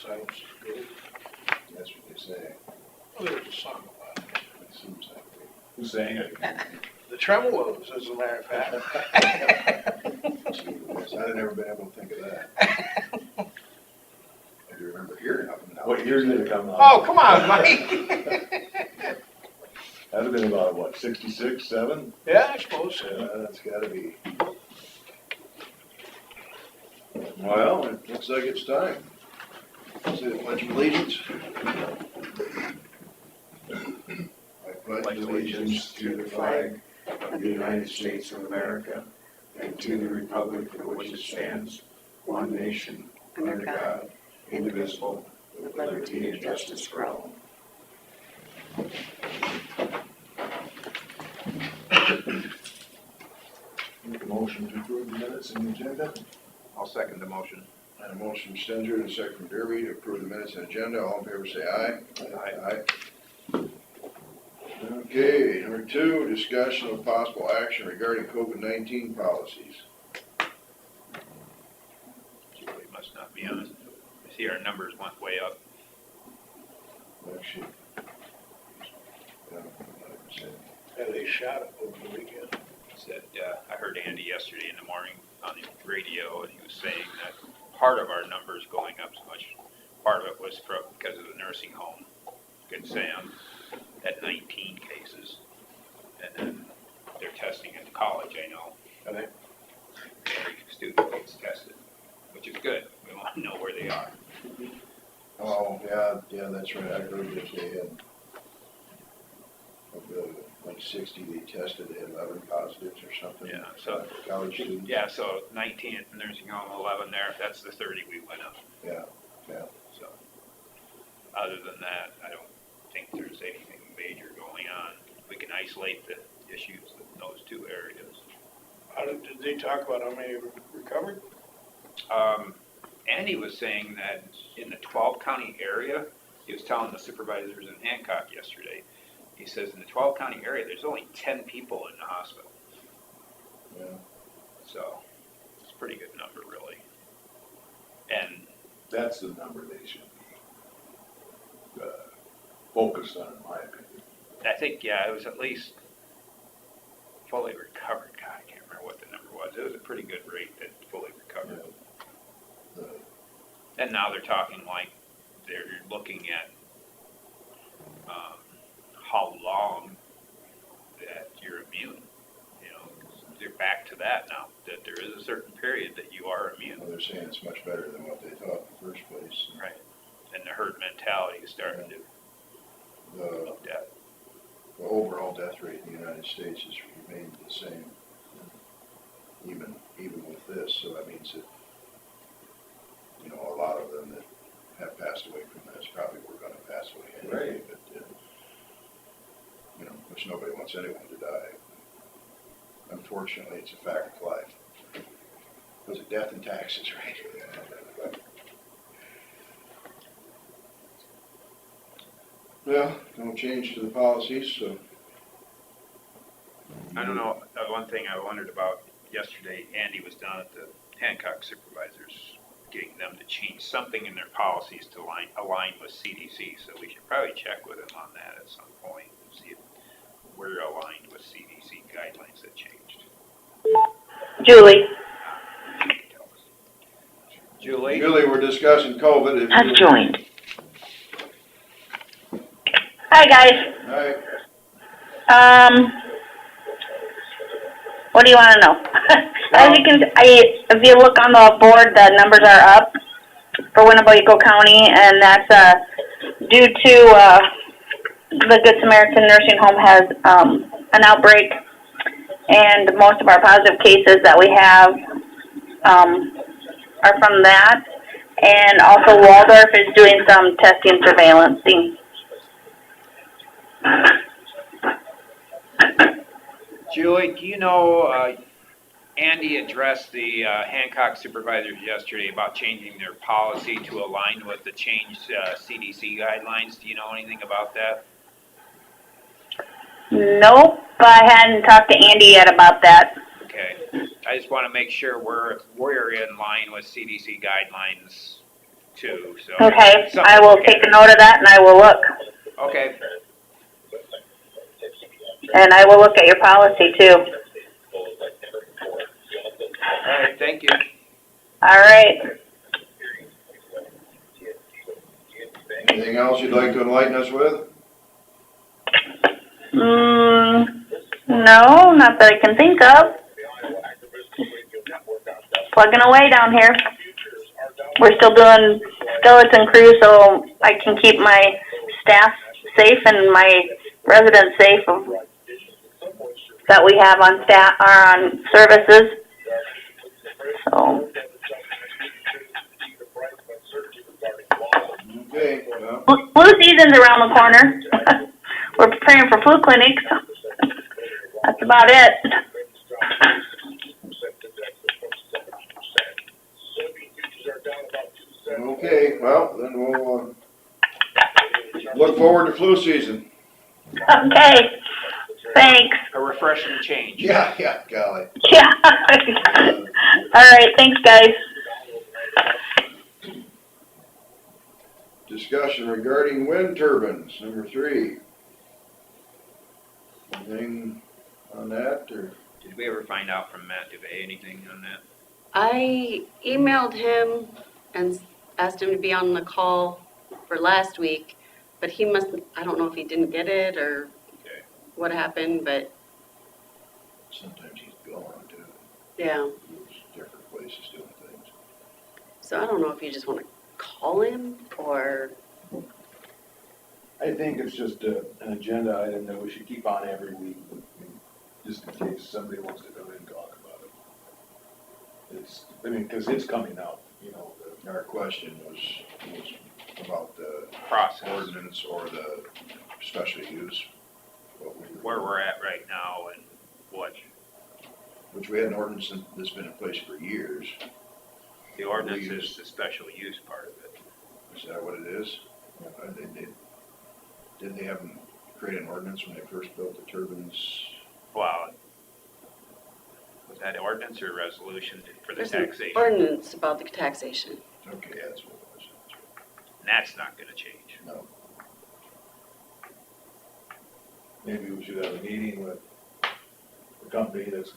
Sounds good. That's what they say. Well, there's a song about it. It seems like they. Who's saying it? The Tremolos, as a matter of fact. Jeez, I'd never been able to think of that. I do remember hearing of them now. What year did it come out? Oh, come on, Mike. That'd have been about, what, 66, 7? Yeah, I suppose so. Yeah, that's gotta be. Well, it looks like it's time. Say the Pledge of Allegiance. I Pledge allegiance to the flag of the United States of America and to the republic for which it stands, one nation, under God, indivisible, with liberty and justice for all. Make a motion to approve the minutes in the agenda. I'll second the motion. And a motion from Stenger and a second from Derby to approve the minutes and agenda. All in favor say aye. Aye. Okay, number 2, discussion of possible action regarding COVID-19 policies. Julie must not be on. I see our numbers went way up. Actually, yeah, 100%. Yeah, they shot it over the weekend. Said, I heard Andy yesterday in the morning on the radio, and he was saying that part of our numbers going up so much, part of it was because of the nursing home. Good Sam had 19 cases, and then they're testing at the college, I know. Are they? Every student gets tested, which is good. We want to know where they are. Oh, yeah, that's right. I heard that they had, of the, like 60 they tested, they had 11 positives or something. Yeah, so- College students. Yeah, so 19 at the nursing home, 11 there. That's the 30 we went up. Yeah. So, other than that, I don't think there's anything major going on. We can isolate the issues in those 2 areas. Did they talk about how many recovered? Andy was saying that in the 12 county area, he was telling the supervisors in Hancock yesterday, he says in the 12 county area, there's only 10 people in the hospital. Yeah. So, it's a pretty good number, really. And That's the number they should be focused on, in my opinion. I think, yeah, it was at least fully recovered. God, I can't remember what the number was. It was a pretty good rate that fully recovered. Yeah. And now they're talking like they're looking at how long that you're immune. You know, they're back to that now, that there is a certain period that you are immune. Well, they're saying it's much better than what they thought in the first place. Right. And the herd mentality is starting to The look at. The overall death rate in the United States has remained the same, even with this. So that means that, you know, a lot of them that have passed away from this probably were going to pass away anyway. Right. But, you know, which nobody wants anyone to die. Unfortunately, it's a fact of life. Was it death and taxes, right? Well, no change to the policies, so. I don't know, one thing I wondered about yesterday, Andy was down at the Hancock Supervisors, getting them to change something in their policies to align with CDC, so we should probably check with him on that at some point, see if we're aligned with CDC guidelines that changed. Julie Julie? Julie, we're discussing COVID. has joined. Hi, guys. All right. What do you want to know? As you can, if you look on the board, the numbers are up for Winnebago County, and that's due to the Good Samaritan Nursing Home has an outbreak, and most of our positive cases that we have are from that. And also Waldorf is doing some testing surveillancing. Julie, do you know, Andy addressed the Hancock supervisors yesterday about changing their policy to align with the changed CDC guidelines. Do you know anything about that? Nope, I hadn't talked to Andy yet about that. Okay, I just want to make sure we're in line with CDC guidelines too, so. Okay, something I to will look take at. a note of that and I will look. Okay, And I will look at your policy too. all right, thank you. All right. Anything else you'd like to enlighten us with? No, not that I can think of. Plugging away down here. We're still doing skeleton crew so I can keep my staff safe and my residents safe that we have on staff or on services. So Okay, well, flu season's around the corner. We're preparing for flu clinics. That's about it. okay, well, then we'll, look forward to flu season. Okay. Thanks. A refreshing change. Yeah, golly. Yeah. All right. Thanks, guys. Discussion regarding wind turbines, number 3. Anything on that, or? Did we ever find out from Matt DeVay anything on that? I emailed him and asked him to be on the call for last week, but he must, I don't know if he didn't get it or Okay. what happened, but Sometimes he's gone too. yeah. There's different places doing things. So I don't know if you just want to call him or, I think it's just an agenda item that we should keep on every week, just in case somebody wants to come in and talk about it. Because it's coming out, Our question was about the Process, ordinance or the special use. where we're at right now and what Which we had an ordinance that's been in place for years. the ordinance is, the special use part of it. Is that what it is? Didn't they have them create an ordinance when they first built the turbines? Wow. Was that ordinance or resolution for the there's an taxation? ordinance about the taxation. Okay, that's what it was. And that's not gonna change. No. maybe we should have a meeting with the company that's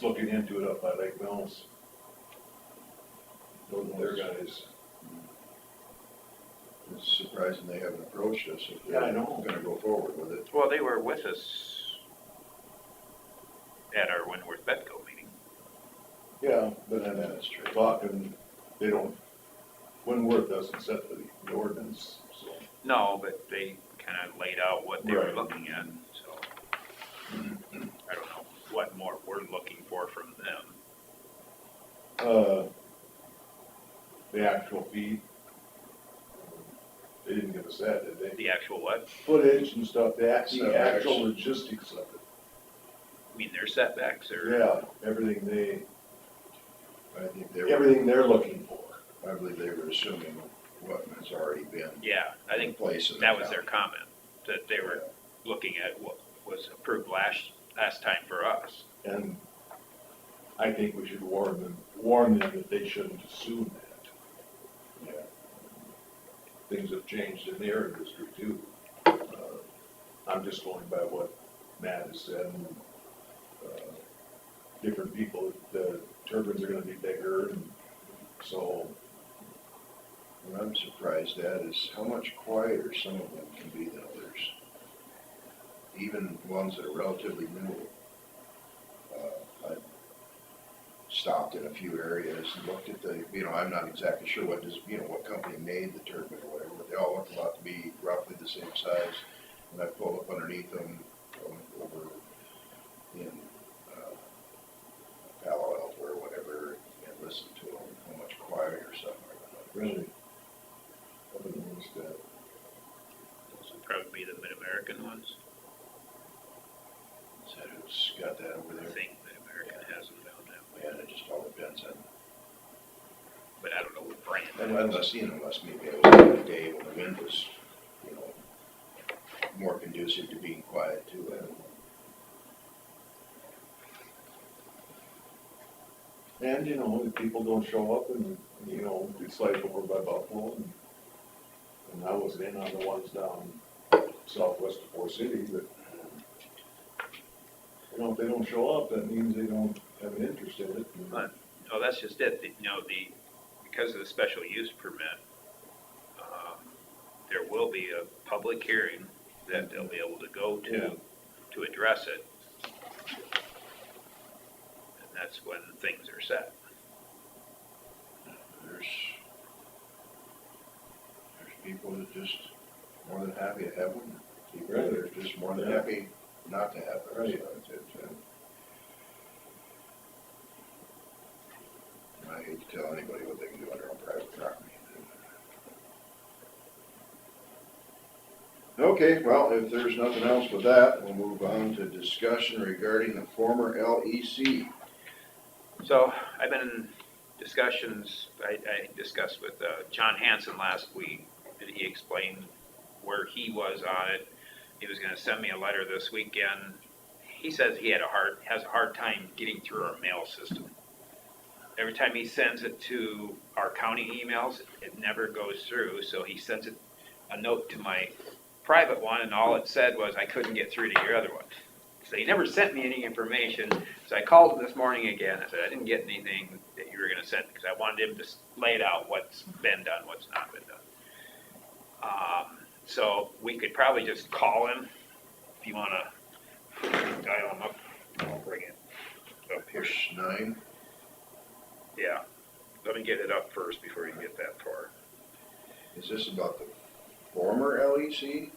looking into it up by Lake Mills. Those are their guys. It's surprising they haven't approached us if Yeah, I they're know. gonna go forward with it. Well, they were with us at our Winworth Betco meeting. Yeah, but then That's true. talking, they don't, Winworth doesn't set the ordinance, so. No, but they kinda laid out what they were Right. looking at, so. I don't know what more we're looking for from them. The actual feed, they didn't give us that, did they? The actual what? Footage and stuff, the Setbacks. actual logistics of it. I mean, their setbacks or? Yeah, everything they're looking for. I believe they were assuming what has already been Yeah, I in think place in the that was their county. comment, that they were looking at what was approved last time for us. And I think we should warn them that they shouldn't assume that. Yeah. Things have changed in their industry too. I'm just going by what Matt has said. And, different people, the turbines are gonna be bigger, and so. What I'm surprised at is how much quieter some of them can be than others. Even ones that are relatively new. I stopped in a few areas and looked at I'm not exactly sure what company made the turbine or whatever, but they all look about to be roughly the same size. And I pulled up underneath them over in Palo Alto or whatever and listened to them, how much quieter some are. Really? I haven't noticed that. Those would probably be the Mid-American ones. So who's got that over I there? think Mid-American has them down that way, Yeah, it just all depends on, but I don't know what brand. unless maybe it was a day when the wind was, more conducive to being quiet too. I don't know. And, if people don't show up and, it's like over by Buffalo, and I was in on the ones down southwest of Fort City, but, you know, if they don't show up, that means they don't have an interest in it. But, no, that's just it, because of the special use permit, there will be a public hearing that they'll be able to go to address it. And that's when things are set. There's people that just more than happy to have one. Right. They're just more than happy not to have it. So Right. I hate to tell anybody what they can do on their own private property. Okay, well, if there's nothing else with that, we'll move on to discussion regarding the former LEC. So I've been in discussions, I discussed with John Hanson last week, and he explained where he was on it. He was gonna send me a letter this weekend. He says he has a hard time getting through our mail system. Every time he sends it to our county emails, it never goes through, so he sends a note to my private one, and all it said was, I couldn't get through to your other one. So he never sent me any information, so I called him this morning again. I said, I didn't get anything that you were gonna send, because I wanted him to lay it out what's been done, what's not been done. So we could probably just call him, if you wanna dial him up, I'll bring it up here. Push 9. Yeah, let me get it up first before you get that far. Is this about the former LEC?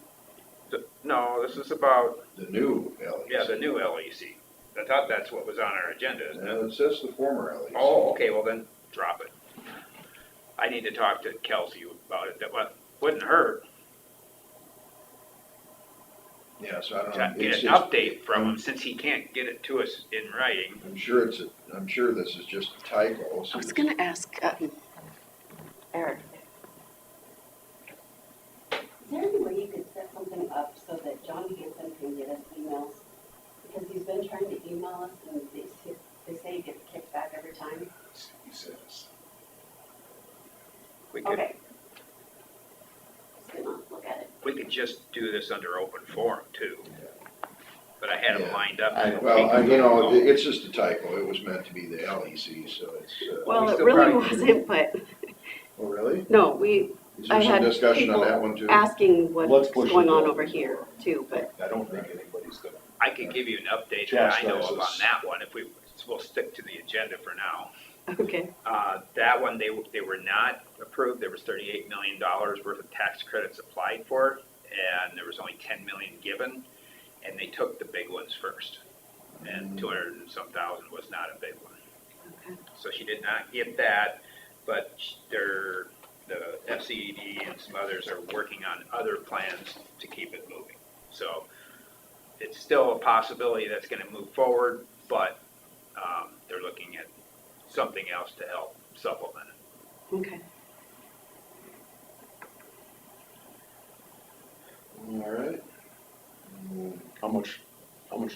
No, this is about, The new LEC? yeah, the new LEC. I thought that's what was on our agenda, isn't it? No, it says the former LEC. Oh, okay, well then, drop it. I need to talk to Kelsey about it, that wouldn't hurt Yeah, so I don't to know. get It's an just- update from him, since he can't get it to us in writing. I'm sure this is just a typo. I was gonna ask, Eric, Is there any way you could set something up so that John Hanson can get us emails? Because he's been trying to email us and they say he gets kicked back every time. He says. We could, Okay. Just gonna look at it. we could just do this under open forum too. But I had him Yeah. lined up. Well, it's just a typo. It was meant to be the LEC, so it's, well, we it still really probably- wasn't, but, oh, really? no, Is I there some had discussion on people that one too? asking Let's what's push it going on down. over here too, but, I don't think anybody's gonna. I could give you an update that I know of on Chastise us. that one, if we'll stick to the agenda for now. okay, That one, they were not approved, there was $38 million worth of tax credits applied for, and there was only 10 million given, and they took the big ones first. And 200 and some thousand was not a big one. okay. So she did not get that, but the FCED and some others are working on other plans to keep it moving. So it's still a possibility that's gonna move forward, but they're looking at something else to help supplement it. Okay. All right. How much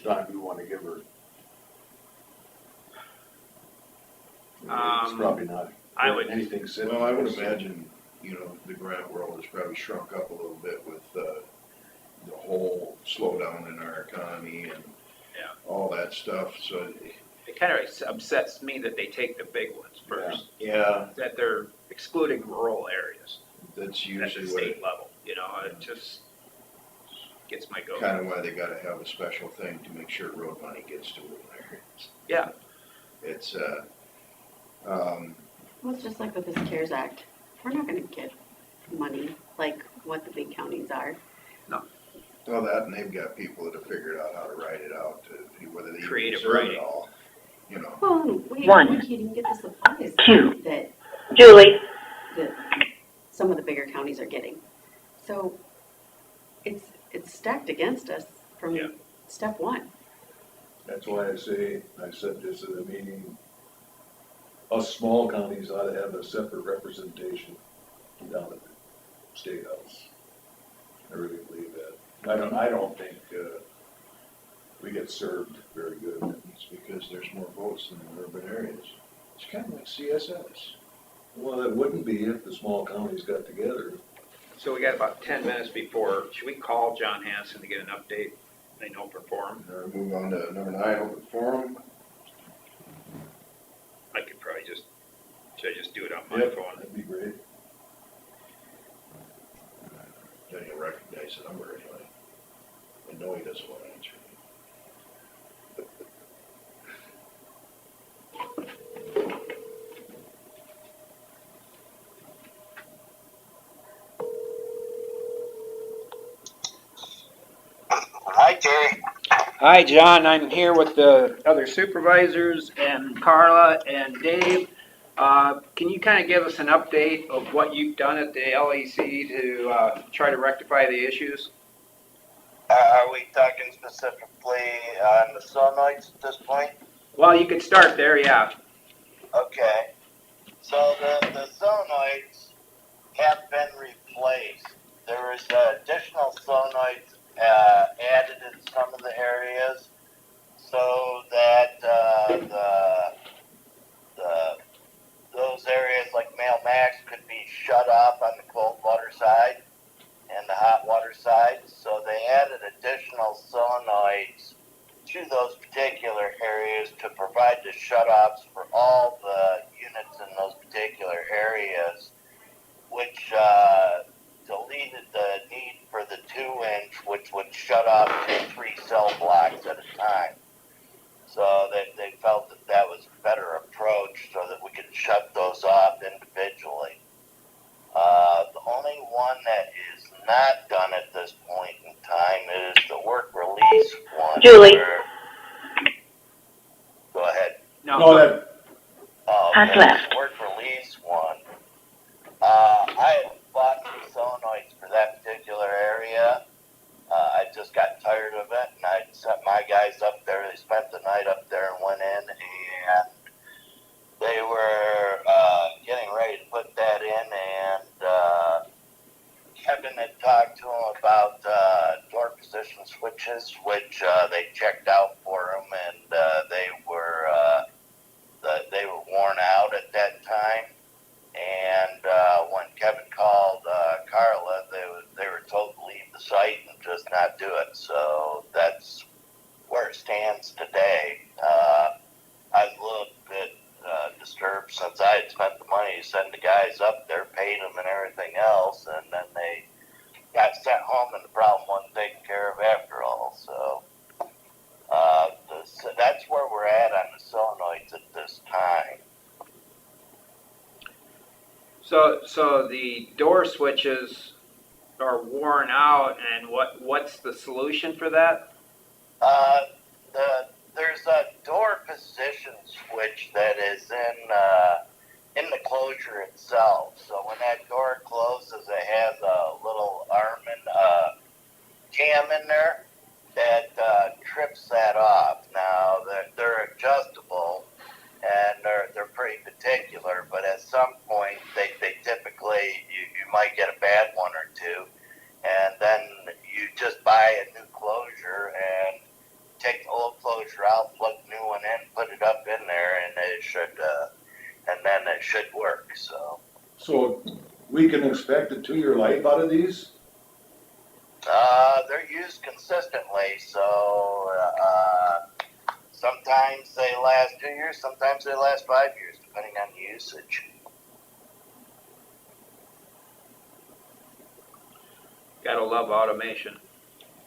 time do you wanna give her? It's probably not. I would- Anything sitting. Well, I would imagine, the grant world has probably shrunk up a little bit with the whole slowdown in our economy and Yeah. all that stuff, so, It kind of upsets me that they take the big ones first, yeah, that they're excluding rural areas that's at the usually what, state level, it just gets my goat. kind of why they gotta have a special thing to make sure road money gets to rural areas. Yeah, It's, Well, it's just like with this CARES Act, we're not gonna get money like what the big counties are. well, that, and they've got people that have figured out how to write it out, to whether they even Creative deserve it writing. all, Well, we One. can't even get the supplies Two. that Julie, some of the bigger counties are getting. So it's stacked against us from Yeah. step one. That's why I said this at a meeting, us small counties ought to have a separate representation down at the State House. I really believe that. I don't think, we get served very good. it's because there's more votes than in urban areas. It's kind of like CSS. Well, it wouldn't be if the small counties got together. So we got about 10 minutes before, should we call John Hanson to get an update? They know perform. Move on to number 9, open forum. I could probably should I just do it on my Yep, phone? that'd be great. Then you'll recognize the number anyway. I know he doesn't want to answer. Hi, Terry. Hi, John. I'm here with the other supervisors and Carla and Dave. Can you kind of give us an update of what you've done at the LEC to try to rectify the issues? Are we talking specifically on the solenoids at this point? Well, you could start there, yeah. Okay. So the solenoids have been replaced. There is additional solenoids added in some of the areas so that those areas like Mail Max could be shut off on the cold water side and the hot water side. So they added additional solenoids to those particular areas to provide the shutoffs for all the units in those particular areas, which deleted the need for the 2-inch, which would shut off 3 cell blocks at a time. So they felt that that was a better approach so that we could shut those off individually. The only one that is not done at this point in time is the work release one. Julie. Go ahead. No, that, Pass left. Work release one. I had bought some solenoids for that particular area. I just got tired of it, and I sent my guys up there. They spent the night up there and went in, and they were getting ready to put that in, and Kevin had talked to them about door position switches, which they checked out for them, and they were worn out at that time. And when Kevin called Carla, they were told to leave the site and just not do it. So that's where it stands today. I was a little bit disturbed since I had spent the money to send the guys up there, paid them and everything else, and then they got sent home and the problem wasn't taken care of after all. So that's where we're at on the solenoids at this time. So the door switches are worn out, and what's the solution for that? There's a door position switch that is in the closure itself. So when that door closes, it has a little arm cam in there that trips that off. Now they're adjustable and they're pretty particular, but at some point they typically you might get a bad one or two, and then you just buy a new closure and take the old closure out, plug the new one in, put it up in there, and then it should work. So we can expect a 2-year life out of these? they're used consistently, so sometimes they last 2 years, sometimes they last 5 years, depending on the usage. Gotta love automation.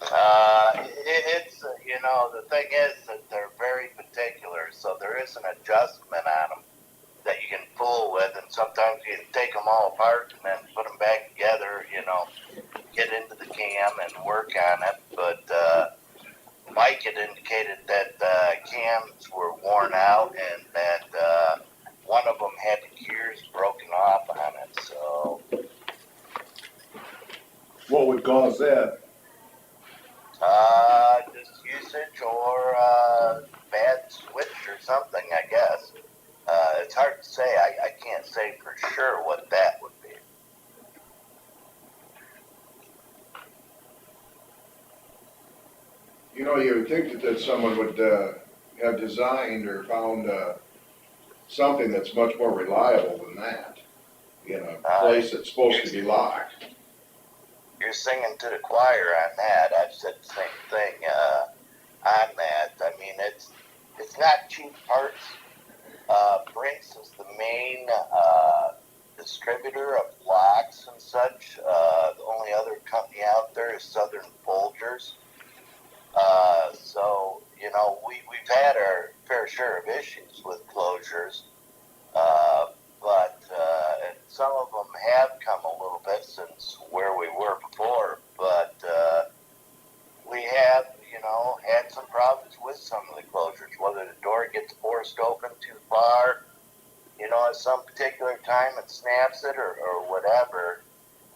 It's the thing is that they're very particular, so there is an adjustment on them that you can fool with, and sometimes you take them all apart and then put them back together, get into the cam and work on it, but Mike had indicated that cams were worn out and that one of them had the gears broken off on it, so. What would cause that? Just usage or bad switch or something, I guess. It's hard to say. I can't say for sure what that would be. You would think that someone would have designed or found something that's much more reliable than that. in a place that's supposed to be locked. You're singing to the choir on that. I've said the same thing on that. I mean, it's not cheap parts. Brinks is the main distributor of locks and such. The only other company out there is Southern Folgers. So, you know, we've had our fair share of issues with closures, but some of them have come a little bit since where we were before, but we have, you know, had some problems with some of the closures, whether the door gets forced open too far, you know, at some particular time it snaps it or whatever.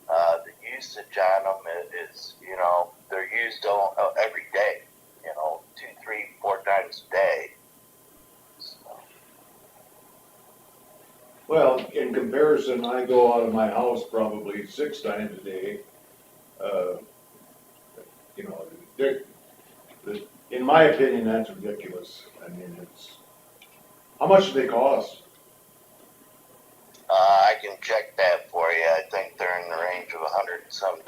The usage on them is, you know, they're used every day, you know, 2, 3, 4 times a day. So. Well, in comparison, I go out of my house probably 6 times a day. You know, in my opinion, that's ridiculous. I mean, how much do they cost? I can check that for you. I think they're in the range of $100 and some.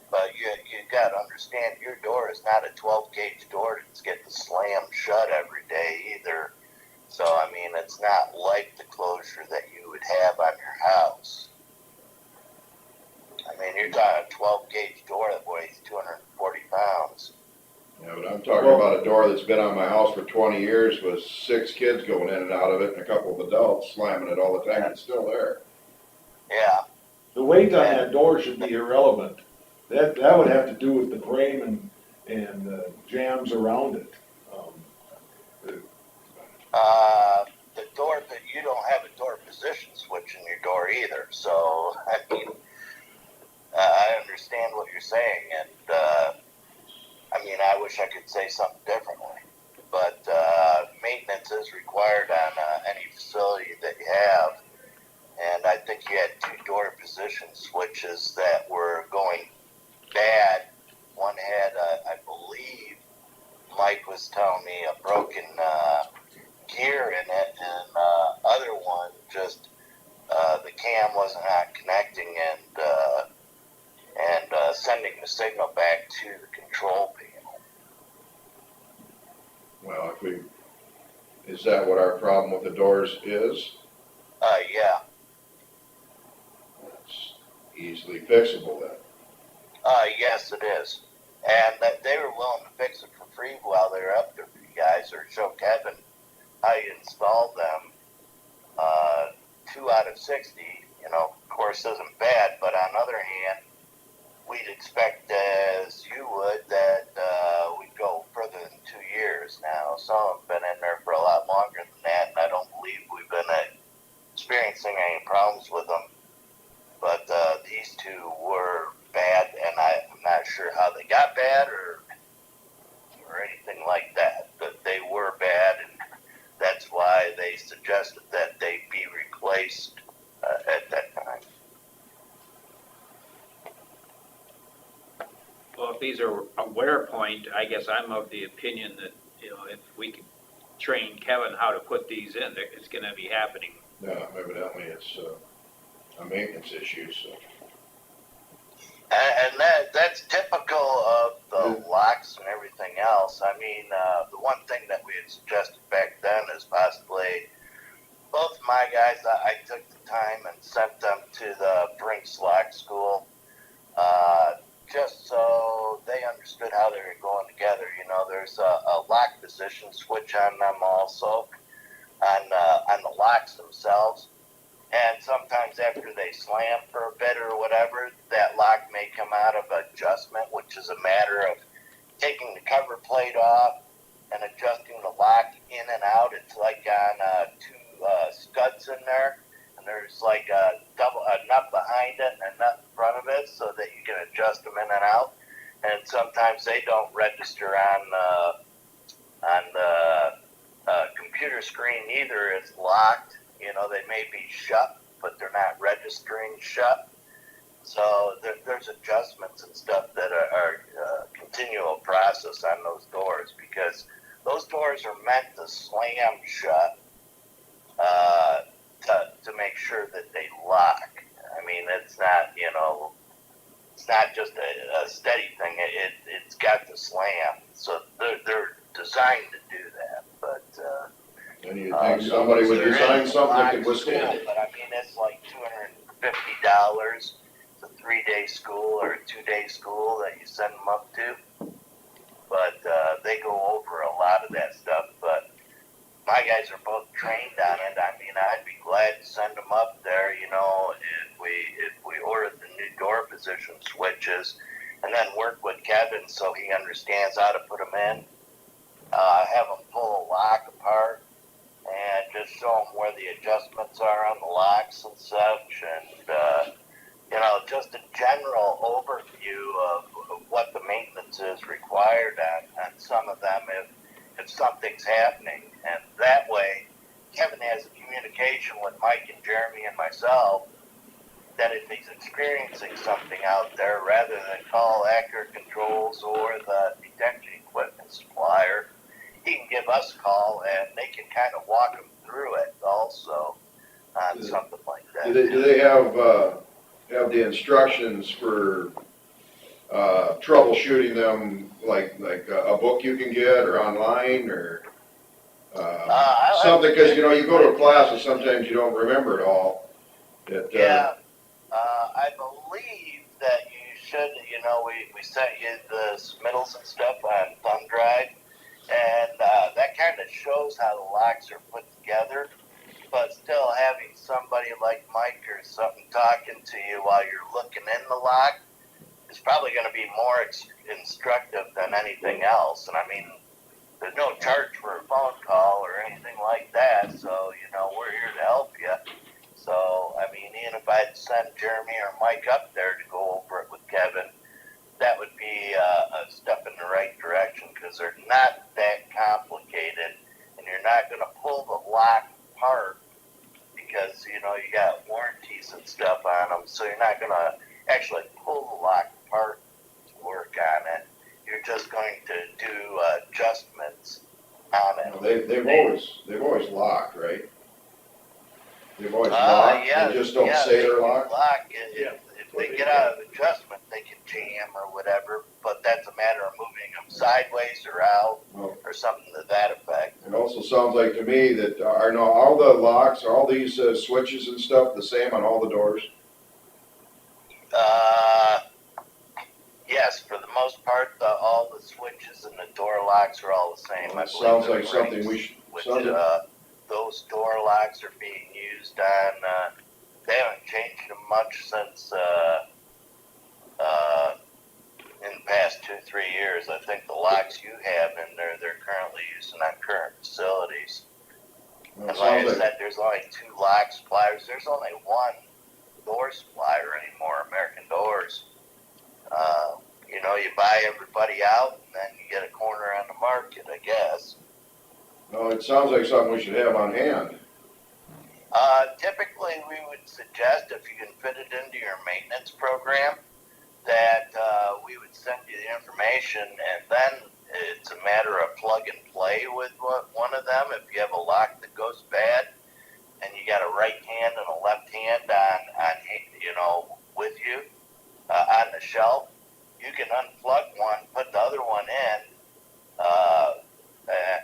But you got to understand, your door is not a 12-gauge door that's getting slammed shut every day either. So, I mean, it's not like the closure that you would have on your house. I mean, you're talking a 12-gauge door that weighs 240 pounds. Yeah, but I'm talking about a door that's been on my house for 20 years with 6 kids going in and out of it and a couple of adults slamming it all the time. It's still there. Yeah. The weight on that door should be irrelevant. That would have to do with the frame and jams around it. The door, that you don't have a door position switch in your door either. So, I mean, I understand what you're saying, and I mean, I wish I could say something differently. But maintenance is required on any facility that you have, and I think you had 2 door position switches that were going bad. One had, I believe, Mike was telling me, a broken gear in it, and other one just the cam was not connecting and sending the signal back to the control panel. Well, is that what our problem with the doors is? Yeah. It's easily fixable then. Yes, it is. And that they were willing to fix it for free while they were up there for you guys, or show Kevin how you installed them. 2 out of 60, you know, of course, isn't bad, but on the other hand, we'd expect, as you would, that we'd go further than 2 years now. Some have been in there for a lot longer than that, and I don't believe we've been experiencing any problems with them. But these 2 were bad, and I'm not sure how they got bad or anything like that, but they were bad, and that's why they suggested that they be replaced at that time. Well, if these are a wear point, I guess I'm of the opinion that, you know, if we could train Kevin how to put these in, it's gonna be happening. No, evidently it's a maintenance issue, so. And that's typical of the locks and everything else. I mean, the one thing that we had suggested back then is possibly both of my guys, I took the time and sent them to the Brinks Lock School, just so they understood how they were going together. You know, there's a lock position switch on them also, on the locks themselves. And sometimes after they slam for a bit or whatever, that lock may come out of adjustment, which is a matter of taking the cover plate off and adjusting the lock in and out. It's like on 2 studs in there, and there's like a nut behind it and a nut in front of it so that you can adjust them in and out. And sometimes they don't register on the computer screen either as locked. You know, they may be shut, but they're not registering shut. So there's adjustments and stuff that are continual process on those doors, because those doors are meant to slam shut to make sure that they lock. I mean, it's not, it's not just a steady thing. It's got to slam. So they're designed to do that. But And you think somebody would design something that could withstand it? But I mean, it's like $250. It's a 3-day school or a 2-day school that you send them up to. But they go over a lot of that stuff. But my guys are both trained on it. I mean, I'd be glad to send them up there, if we order the new door position switches and then work with Kevin so he understands how to put them in. Have them pull a lock apart and just show them where the adjustments are on the locks and such, and just a general overview of what the maintenance is required on some of them if something's happening. And that way, Kevin has a communication with Mike and Jeremy and myself that if he's experiencing something out there, rather than call Accurate Controls or the detection equipment supplier, he can give us a call and they can kind of walk him through it also on something like that. Do they have the instructions for troubleshooting them, like a book you can get or online or something? Because you go to a class and sometimes you don't remember it all. I believe that you should. We sent you the submittals and stuff on thumb drive, and that kind of shows how the locks are put together. But still, having somebody like Mike or something talking to you while you're looking in the lock is probably going to be more instructive than anything else. And I mean, there's no charge for a phone call or anything like that, so we're here to help you. So I mean, even if I'd send Jeremy or Mike up there to go over it with Kevin, that would be a step in the right direction, because they're not that complicated, and you're not going to pull the lock apart because you got warranties and stuff on them, so you're not going to actually pull the lock apart to work on it. You're just going to do adjustments on it. They've always locked, right? They've always locked. Yeah, they just don't say they're locked. If they get out of adjustment, they can jam or whatever. But that's a matter of moving them sideways or out or something to that effect. It also sounds like to me that are all the locks, all these switches and stuff the same on all the doors? Yes, for the most part, all the switches and the door locks are all the same. Well, sounds like something we should. Those door locks are being used on. They haven't changed them much since in the past 2-3 years. I think the locks you have in there, they're currently using on current facilities. Well, and like I said, there's only 2 lock suppliers. There's only one door supplier anymore, American Doors. You buy everybody out, and then you get a corner on the market, I guess. No, it sounds like something we should have on hand. Typically, we would suggest, if you can fit it into your maintenance program, that we would send you the information, and then it's a matter of plug and play with one of them. If you have a lock that goes bad, and you got a right hand and a left hand on with you on the shelf, you can unplug one, put the other one in,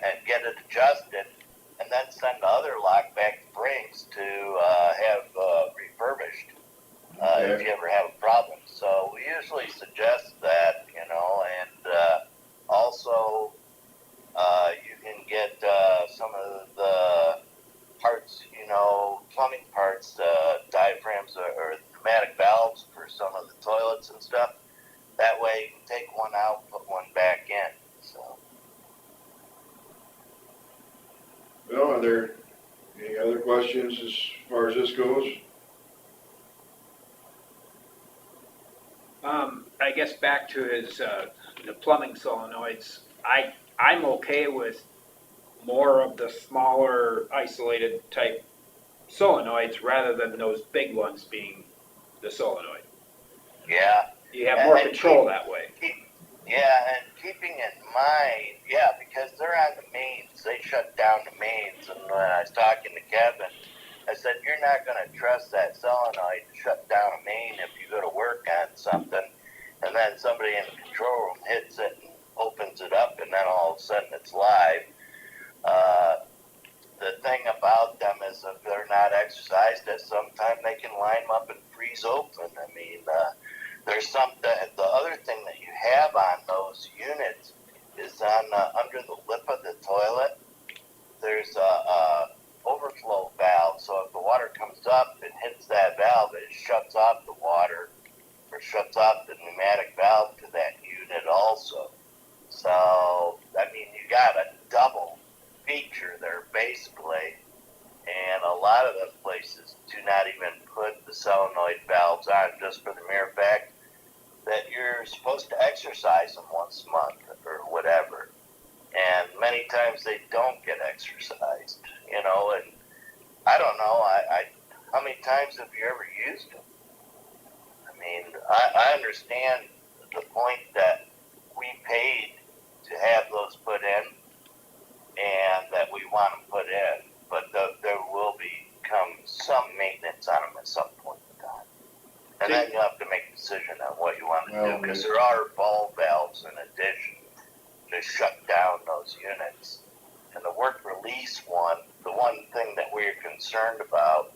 and get it adjusted, and then send the other lock back to Brings to have refurbished if you ever have a problem. So we usually suggest that, and also you can get some of the parts, plumbing parts, diaphragms or pneumatic valves for some of the toilets and stuff. That way you can take one out, put one back in. So. Well, are there any other questions as far as this goes? I guess back to his, the plumbing solenoids, I'm okay with more of the smaller isolated type solenoids rather than those big ones being the solenoid. Yeah. You have more control that way. And keeping in mind, because they're on the mains, they shut down the mains, and when I was talking to Kevin, I said, you're not gonna trust that solenoid to shut down a main if you go to work on something, and then somebody in the control room hits it and opens it up, and then all of a sudden it's live. The thing about them is if they're not exercised, at some time they can line them up and freeze open. I mean, there's the other thing that you have on those units is on under the lip of the toilet. There's a overflow valve, so if the water comes up and hits that valve, it shuts off the water or shuts off the pneumatic valve to that unit also. So I mean, you got a double feature there basically, and a lot of the places do not even put the solenoid valves on just for the mere fact that you're supposed to exercise them once a month or whatever, and many times they don't get exercised, you know. And I don't know, I how many times have you ever used them? I mean, I understand the point that we paid to have those put in and that we want them put in, but there will become some maintenance on them at some point in time. And then you'll have to make a decision on what you want to do, because there are ball valves in addition to shut down those units. And the work release one, the one thing that we're concerned about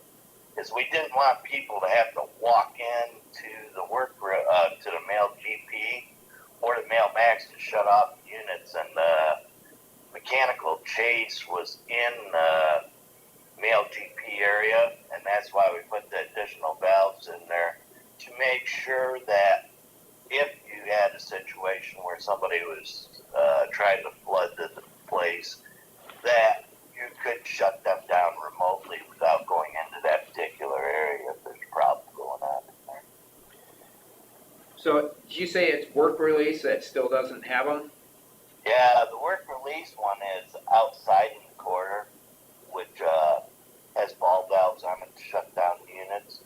is we didn't want people to have to walk in to the to the mail GP or the mail max to shut off the units, and the mechanical chase was in the mail GP area, and that's why we put the additional valves in there to make sure that if you had a situation where somebody was trying to flood the place, that you could shut them down remotely without going into that particular area if there's a problem going on in there. So did you say it's work release that still doesn't have them? Yeah, the work release one is outside in the quarter, which has ball valves on it to shut down the units.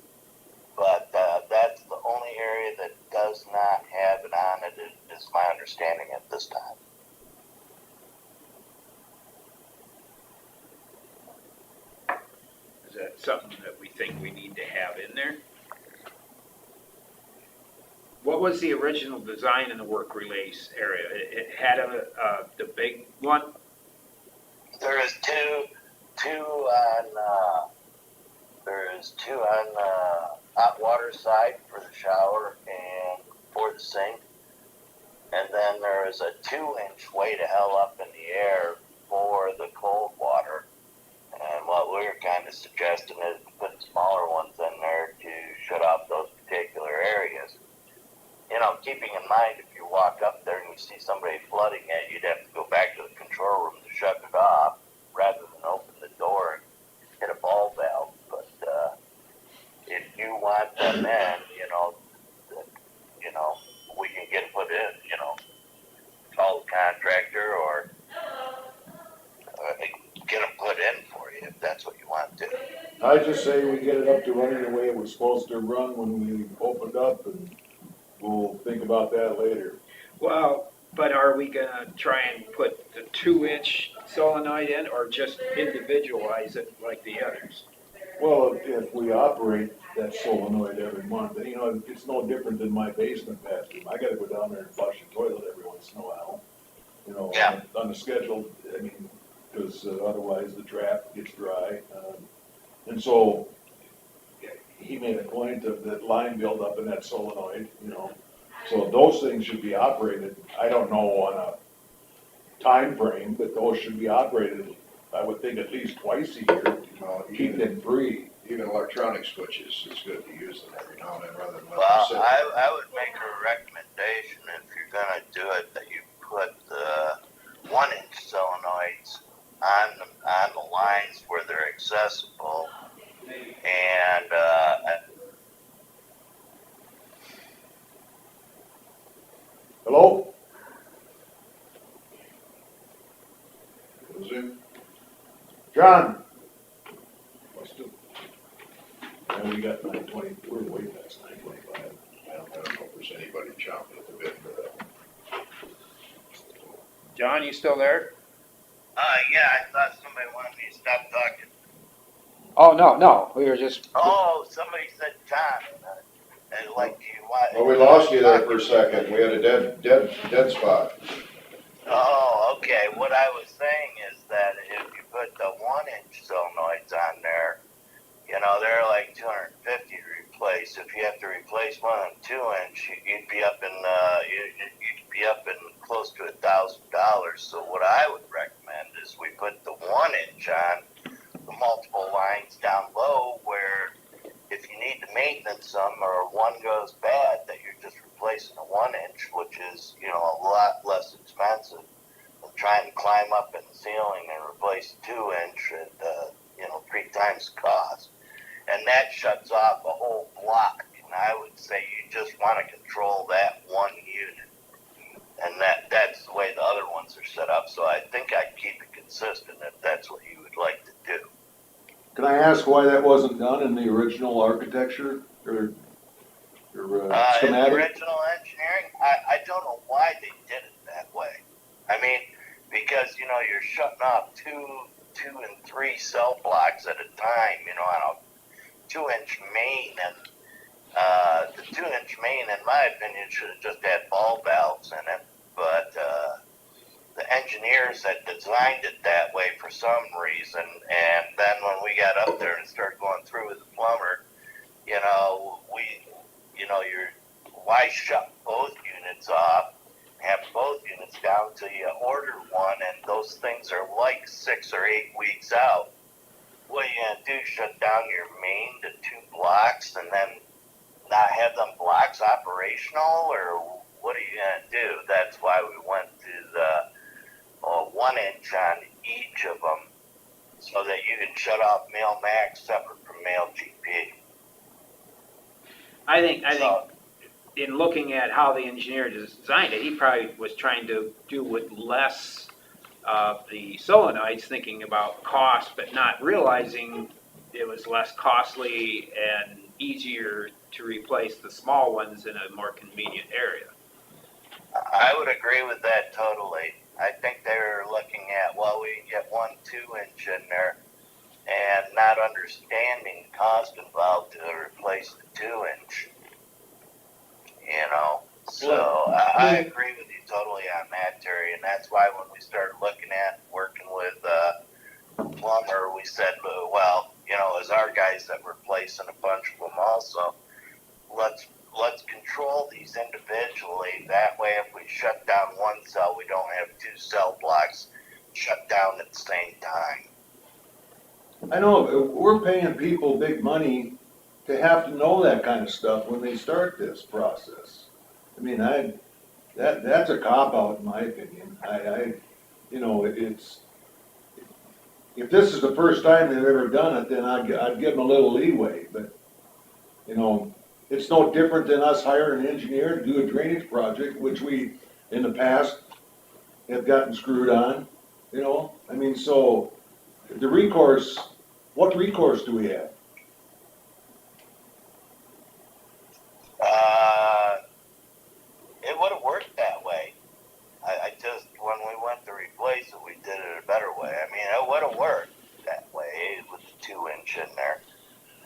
But that's the only area that does not have it on it, is my understanding at this time. Is that something that we think we need to have in there? What was the original design in the work release area? It had the big one? There is two on the hot water side for the shower and for the sink. And then there is a 2-inch way to hell up in the air for the cold water. And what we were kind of suggesting is to put smaller ones in there to shut off those particular areas. You know, keeping in mind, if you walk up there and you see somebody flooding it, you'd have to go back to the control room to shut it off rather than open the door and hit a ball valve. But if you want them in, we can get it put in, call the contractor or get them put in for you if that's what you want to do. I just say we get it up to running the way it was supposed to run when we opened up, and we'll think about that later. Well, but are we gonna try and put the 2-inch solenoid in, or just individualize it like the others? Well, if we operate that solenoid every month, and it's no different than my basement bathroom. I gotta go down there and flush the toilet every once in a while. Yeah. On the schedule, because otherwise the trap gets dry. And so he made a point of that line buildup in that solenoid, So those things should be operated, I don't know on a time frame, but those should be operated, I would think, at least twice a year. Keep them free. Even electronic switches, it's good to use them every now and then rather than let them Well, sit. I would make a recommendation if you're gonna do it that you put the 1-inch solenoids on the lines where they're accessible, and Hello? Zoom. John? And we got 9:20, we're way past 9:25. I don't know if there's anybody chomping at the bit for that. John, you still there? yeah, I thought somebody wanted me to stop talking. Oh, no, we were just, Oh, somebody said John, and like you want. Well, we lost you there for a second. We had a dead spot. Oh, okay. What I was saying is that if you put the 1-inch solenoids on there, you know, they're like 250 to replace. If you have to replace one of them 2-inch, you'd be up in you'd be up in close to $1,000. So what I would recommend is we put the 1-inch on the multiple lines down low, where if you need to maintenance them or one goes bad, that you're just replacing a 1-inch, which is, you know, a lot less expensive than trying to climb up in the ceiling and replace a 2-inch at, you know, 3 times the cost. And that shuts off a whole block. And I would say you just want to control that one unit. And that's the way the other ones are set up. So I think I'd keep it consistent if that's what you would like to do. Can I ask why that wasn't done in the original architecture or In the schematic? original engineering, I don't know why they did it that way. I mean, because, you know, you're shutting off two and 3 cell blocks at a time, you know, on a 2-inch main, and the 2-inch main, in my opinion, should have just had ball valves in it, but the engineers had designed it that way for some reason, and then when we got up there and started going through with the plumber, you know, why shut both units off, have both units down till you order one, and those things are like 6 or 8 weeks out. What are you gonna do, shut down your main to 2 blocks and then not have them blocks operational, or what are you gonna do? That's why we went to the 1-inch on each of them, so that you can shut off male max separate from male GP. I think in looking at how the engineer designed it, he probably was trying to do with less of the solenoids, thinking about cost, but not realizing it was less costly and easier to replace the small ones in a more convenient area. I would agree with that totally. I think they were looking at, well, we can get 1 2-inch in there, and not understanding the cost involved to replace the 2-inch. You know, so I agree with you totally on that, Terry, and that's why when we started looking at working with plumber, we said, well, you know, as our guys that were replacing a bunch of them also, let's control these individually. That way, if we shut down one cell, we don't have 2 cell blocks shut down at the same time. I know, we're paying people big money to have to know that kind of stuff when they start this process. I mean, that's a cop-out in my opinion. You know, it's, if this is the first time they've ever done it, then I'd give them a little leeway, but, you know, it's no different than us hiring an engineer to do a drainage project, which we, in the past, have gotten screwed on, you know? I mean, so, the recourse, what recourse do we have? It would have worked that way. I just, when we went to replace it, we did it a better way. I mean, it would have worked that way with the 2-inch in there.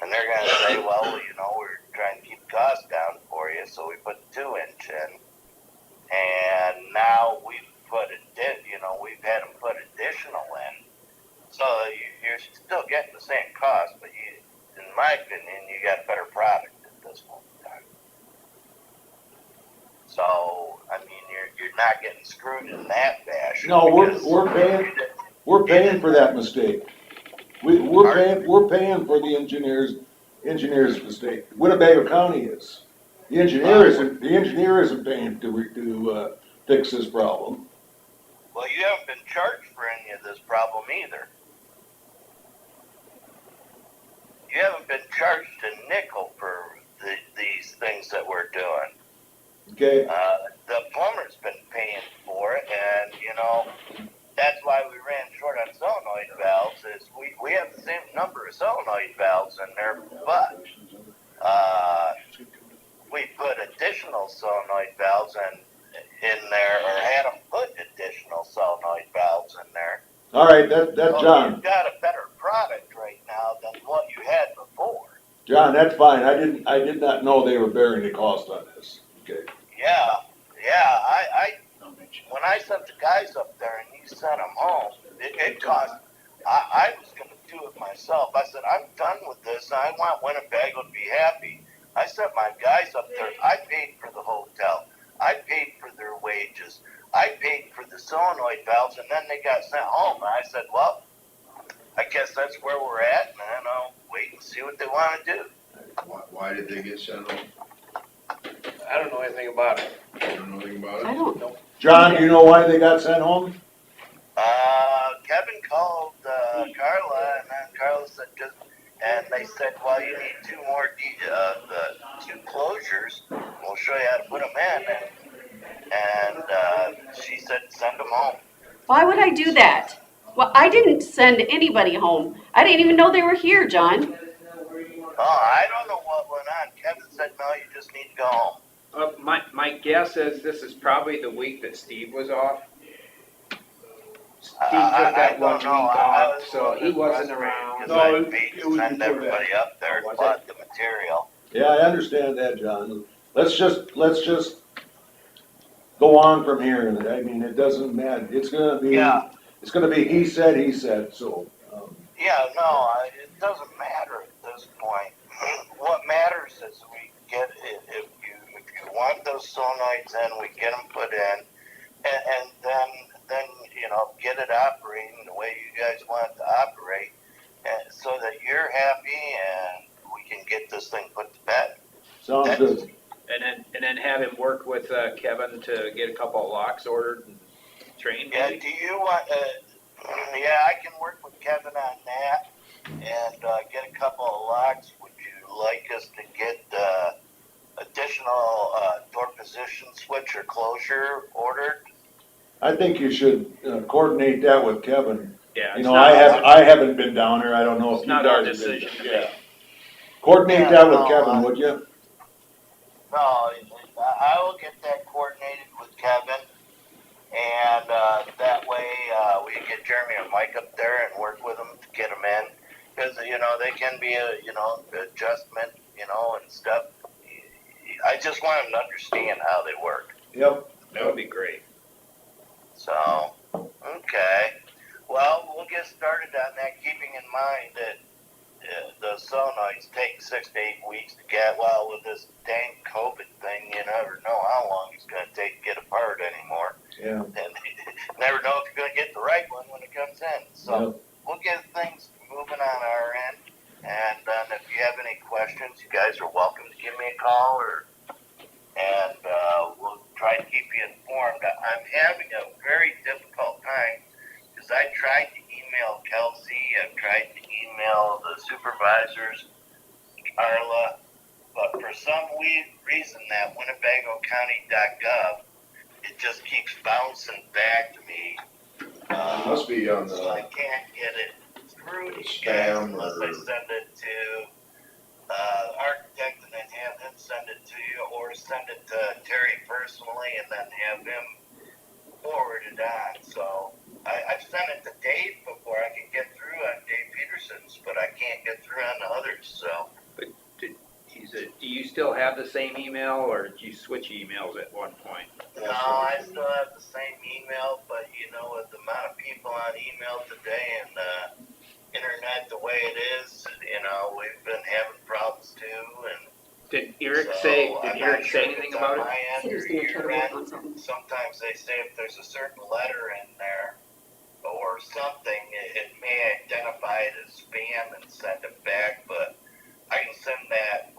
And they're going to say, well, you know, we're trying to keep costs down for you, so we put 2-inch in. And now we've we've had them put additional in. So you're still getting the same cost, but in my opinion, you got a better product at this point in time. So, I mean, you're not getting screwed in that fashion. No, we're paying for that mistake. We're paying for the engineer's mistake. Winnebago County is. The engineer isn't paying to fix this problem. Well, you haven't been charged for any of this problem either. You haven't been charged a nickel for these things that we're doing. Okay. The plumber's been paying for it, and you know, that's why we ran short on solenoid valves. Is we have the same number of solenoid valves in there, but we put additional solenoid valves in there, or had them put additional solenoid valves in there. All right, that's So John. you've got a better product right now than what John, that's fine, I did not know they were bearing the cost on this, okay? Yeah, when I sent the guys up there and you sent them home, it cost, I was gonna do it myself. I said, I'm done with this, I want Winnebago to be happy. I sent my guys up there, I paid for the hotel, I paid for their wages, I paid for the solenoid valves, and then they got sent home. And I said, well, I guess that's where we're at, and I'll wait and see what they wanna do. Why did they get sent home? I don't know anything about it. I don't know anything about I it. don't know. John, do you know why they got sent home? Kevin called Carla, and then Carla said and they said, well, you need two more, the two closures. We'll show you how to put them in. And she said, send them home. Why would I do that? Well, I didn't send anybody home. I didn't even know they were here, John. Oh, I don't know what went on. Kevin said, no, you just need to go home. My guess is this is probably the week that Steve was off. Steve took I that don't one week know. I off, was a so little he bit wasn't frustrated around. because No, I paid it to was send before everybody that. up there Oh, was and bought the material. Yeah, I understand that, John. Let's just go on from here. I mean, it doesn't matter. It's gonna be he said, so. Yeah, no, it doesn't matter at this point. What matters is we get it, if you want those solenoids in, we get them put in, and then get it operating the way you guys want it to operate, and so that you're happy and we can get this thing put to bed. Sounds good. And then have him work with Kevin to get a couple of locks ordered and trained. Yeah, maybe? do you want? Yeah, I can work with Kevin on that and get a couple of locks. Would you like us to get additional door position switch or closure ordered? I think you should coordinate that with Kevin. Yeah, You it's know, not I haven't been down there. I don't know if It's you not our guys have been. decision to Yeah. make. Coordinate Yeah, that with no, Kevin, would you? No, I will get that coordinated with Kevin, and that way we can get Jeremy and Mike up there and work with them to get them in, because they can be a adjustment and stuff. I just want them to understand how they work. Yep. That would be great. So, okay. Well, we'll get started on that, keeping in mind that the solenoids take 6 to 8 weeks to get. Well, with this dang COVID thing, you never know how long it's going to take to get apart anymore. Yeah. And never know if you're going to get the right one when it comes in. So we'll get things moving on our end. And if you have any questions, you guys are welcome to give me a call, and we'll try to keep you informed. I'm having a very difficult time because I tried to email Kelsey, I've tried to email the supervisors, Carla, but for some reason that WinnebagoCounty.gov, it just keeps bouncing back to me. It must be on So I the can't get it through to you guys spam unless I or. send it to architect and then have him send it to you, or send it to Terry personally and then have him forward it on. So I've sent it to Dave before. I can get through on Dave Peterson's, but I can't get through on the others. So Do you still have the same email, or did you switch emails at one point? no, I still have the same email, but with the amount of people on email today and internet the way it is, we've been having problems too. And Did Eric so say I'm not anything sure if it's about on it? my end Said he or was gonna try to your work end. on something. Sometimes they say if there's a certain letter in there or something, it may identify it as spam and send it back, but I can send that,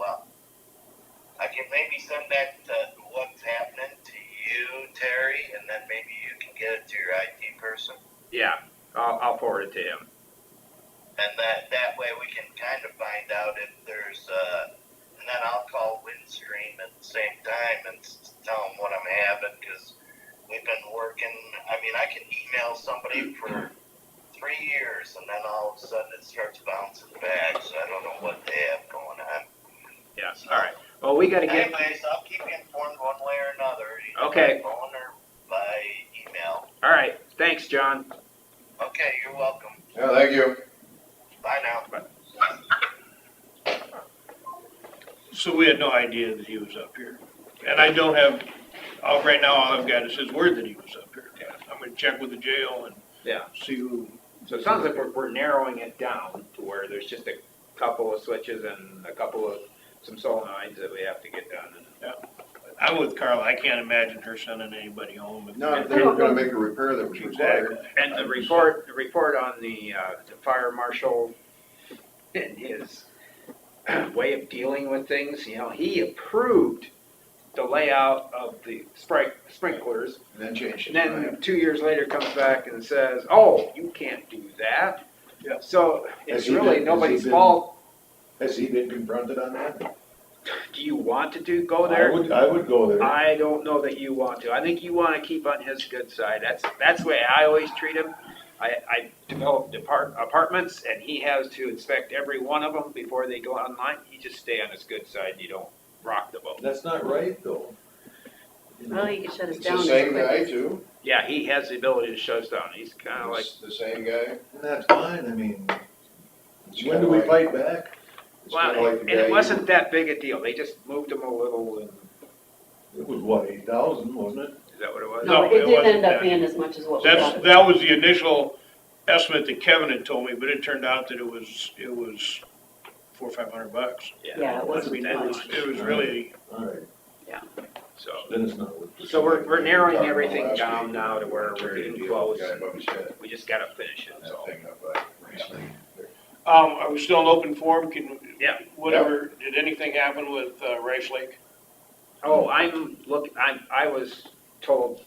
I can maybe send that to what's happening to you, Terry, and then maybe you can get it to your IT person. Yeah, I'll forward it to him. And that way we can kind of find out if there's, and then I'll call Windstream at the same time and tell them what I'm having, because we've been working, I can email somebody for 3 years and then all of a sudden it starts bouncing back, so I don't know what they have going on. Yeah, all right. Well, we gotta get, Anyways, I'll keep you informed one way or another, either Okay. by phone or by email. all right, thanks, John. Okay, you're welcome. Yeah, thank you. Bye now. Bye. idea that he was up here. And I don't have, right now, all I've got is his word that he was up here. I'm gonna check with the jail and Yeah. see who. So it sounds like we're narrowing it down to where there's just a couple of switches and some solenoids that we have to get done. I'm with Carla, I can't imagine her sending anybody home. Not if they were gonna make a repair that was required. Exactly. And the report on the fire marshal and his way of dealing with things, he approved the layout of the sprinklers, And then changed and it. then 2 years later comes back and says, oh, you can't do that. Yeah. So Has it's he really been- nobody's has he been- fault. Has he been confronted on that? Do you want to go there? I would go there. I don't know that you want to. I think you want to keep on his good side. That's the way I always treat him. I developed apartments, and he has to inspect every one of them before they go online. You just stay on his good side. You don't rock the boat. That's not right, though. Well, he can shut us It's down. the as same quick guy as- too? Yeah, he has the ability to shut us down. He's kind of like, It's the same guy? And that's fine, I mean, It's when kinda do we like- fight back? It's kinda well, like the and guy it you- wasn't that big a deal. They just moved him a little, and It was what, 8,000, wasn't it? is that what it was? No, No, it it didn't wasn't end up that. being as much as what we thought. That was the initial estimate that Kevin had told me, but it turned out that it was $400 or $500. Yeah, it wasn't I mean, that it was, much. it was really, All right, So, then it's not worth it. so we're narrowing Talking about everything last down week, now to where we're Terry getting deal close. with the guy above his head. We just gotta finish it, so. That thing up like recently. are we still in open forum? Yeah. Whatever, did anything happen with, Rice Lake? Oh, I was told,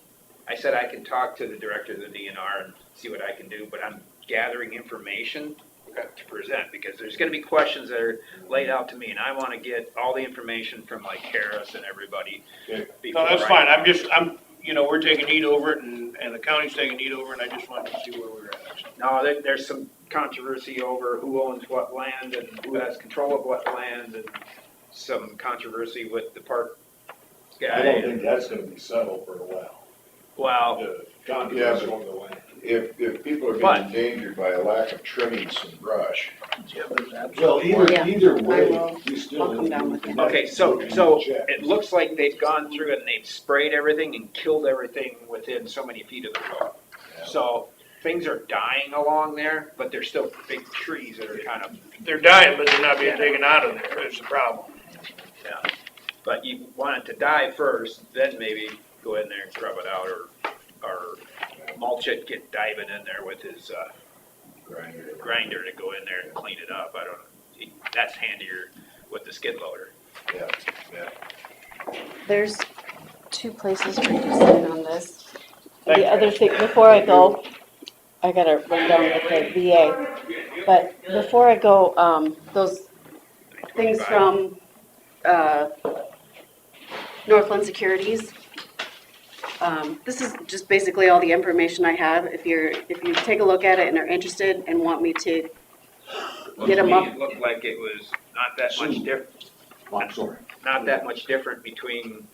I said I can talk to the director of the DNR and see what I can do, but I'm gathering information to present, because there's gonna be questions that are laid out to me, and I wanna get all the information from like Harris and everybody. Okay. before No, that's I- fine, we're taking heed over it and the county's taking heed over it, and I just wanted to see where we're at. No, there's some controversy over who owns what land and who has control of what land, and some controversy with the park guy. I don't think that's gonna be settled for a while. Well, The controversy over the land. If people are But- being endangered by a lack of trimming some brush, Well, Yeah, either I way, will. we still. I'll come down with you. okay, so it looks like they've gone through and they've sprayed everything and killed everything within so many feet of the road. So things are dying along there, but there's still big trees that are kind of, They're dying, but they're not being taken out of there, that's the problem. yeah. But you want it to die first, then maybe go in there and scrub it out, or mulch it, get diving in there with his grinder to go in there and clean it up. I don't know. That's handier with the skid loader. yeah, yeah. There's 2 places for you to sign on this. Thank The you. other thing, before I go, I gotta run down with the VA. But before I go, those things from, Northland Securities. This is just basically all the information I have. If you take a look at it and are interested and want me to get them up. It looked like it was not that much different. I'm sorry. Not that much different between,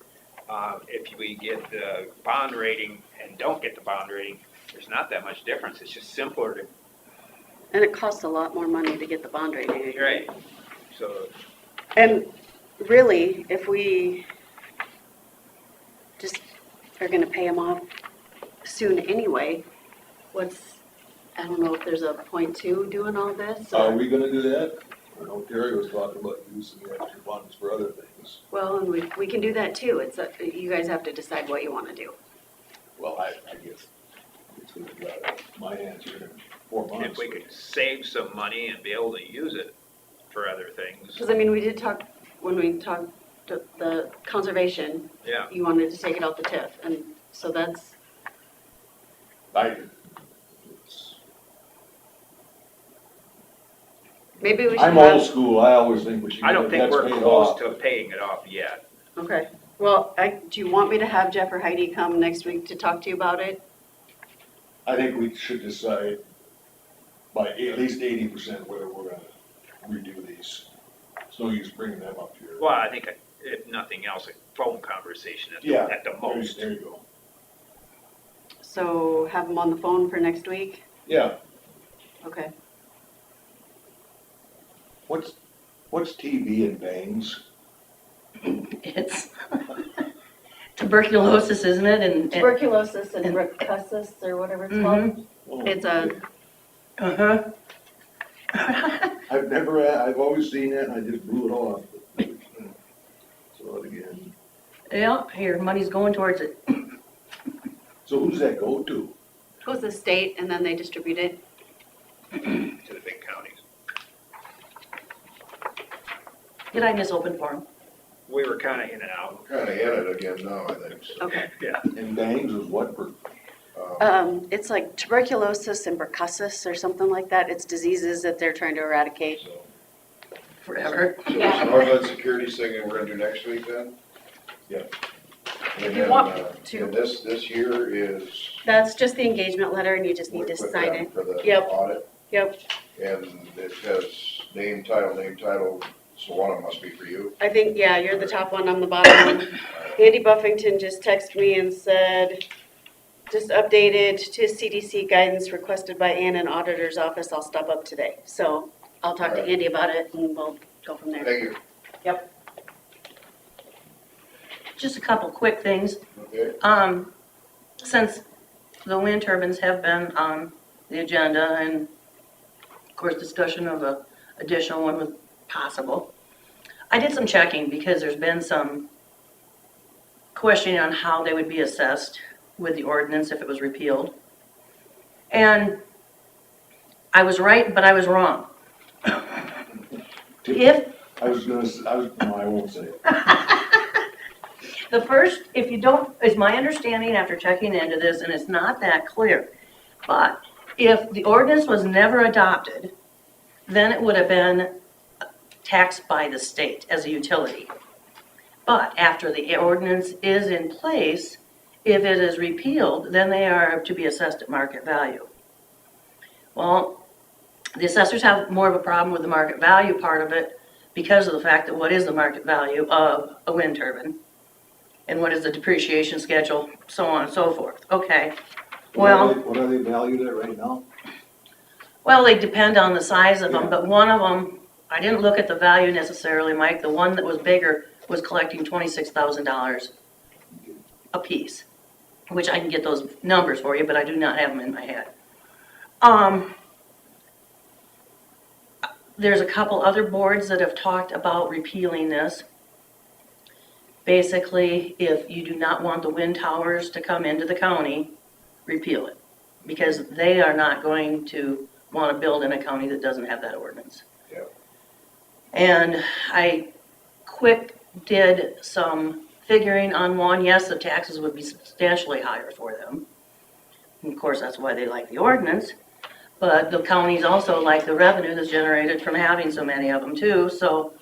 if we get the bond rating and don't get the bond rating. There's not that much difference. It's just simpler to, And it costs a lot more money to get the bond rating. right, so, And really, if we just are gonna pay them off soon anyway, I don't know if there's a point to doing all this. Are or- we gonna do that? I know Terry was talking about using the extra funds for other things. Well, and we can do that too. You guys have to decide what you wanna do. Well, I guess it's gonna be out of my answer in 4 months. if we could save some money and be able to use it for other things, Cause I mean, we did talk, when we talked to the conservation, yeah. you wanted to take it out the TIF, and so that's, maybe we should I'm old have, school, I always think we should. I don't get think debts we're paid close off. to paying it off yet. okay. Well, do you want me to have Jeff or Heidi come next week to talk to you about it? I think we should decide by at least 80% whether we're gonna redo these. It's no use bringing them up here. Well, I think if nothing else, a phone conversation at Yeah, the most. There you go. So have them on the phone for next week? Yeah, Okay. what's TV and bangs? It's tuberculosis, isn't it? And Tuberculosis and rickettsis or whatever it's called. Oh, It's a, okay. uh-huh. I've always seen that and I just blew it off. So it again. Yeah, here, money's going towards it. So who's that go to? goes to the state and then they distribute it. To the big counties. Did I miss open forum? We were kinda in and out. Kinda in it again now, I think, so. Okay. And Bangs was what for? It's like tuberculosis and pertussis or something like that. It's diseases that they're trying to eradicate. So Forever. this Northland Securities thing that we're gonna do next week then? Yeah. And If you then, want to. and this here is. That's just the engagement letter and you just need to with sign them it. For the Yep. audit, Yep. and it has name, title, so one of them must be for you. I think, yeah, you're the top one, I'm the bottom one. Andy Buffington just texted me and said, just updated to CDC guidance requested by Ann in auditor's office. I'll stop up today. So I'll talk to Alright. Andy about it and we'll go from there. Thank you. Yep. Just a couple quick things. Okay, Since the wind turbines have been on the agenda and of course discussion of a additional one was possible, I did some checking because there's been some questioning on how they would be assessed with the ordinance if it was repealed. And I was right, but I was wrong. If No, I won't say it. the first, if you don't, is my understanding after checking into this, and it's not that clear, but if the ordinance was never adopted, then it would have been taxed by the state as a utility. But after the ordinance is in place, if it is repealed, then they are to be assessed at market value. Well, the assessors have more of a problem with the market value part of it because of the fact that what is the market value of a wind turbine? And what is the depreciation schedule, so on and so forth. Okay, well, What are they valued at right now? well, they depend on the size of them, but one of them, I didn't look at the value necessarily, Mike. The one that was bigger was collecting $26,000 a piece, which I can get those numbers for you, but I do not have them in my head. There's a couple other boards that have talked about repealing this. Basically, if you do not want the wind towers to come into the county, repeal it. Because they are not going to want to build in a county that doesn't have that ordinance. Yep. And I did some figuring on one. Yes, the taxes would be substantially higher for them. And of course, that's why they like the ordinance. But the counties also like the revenue that's generated from having so many of them too. So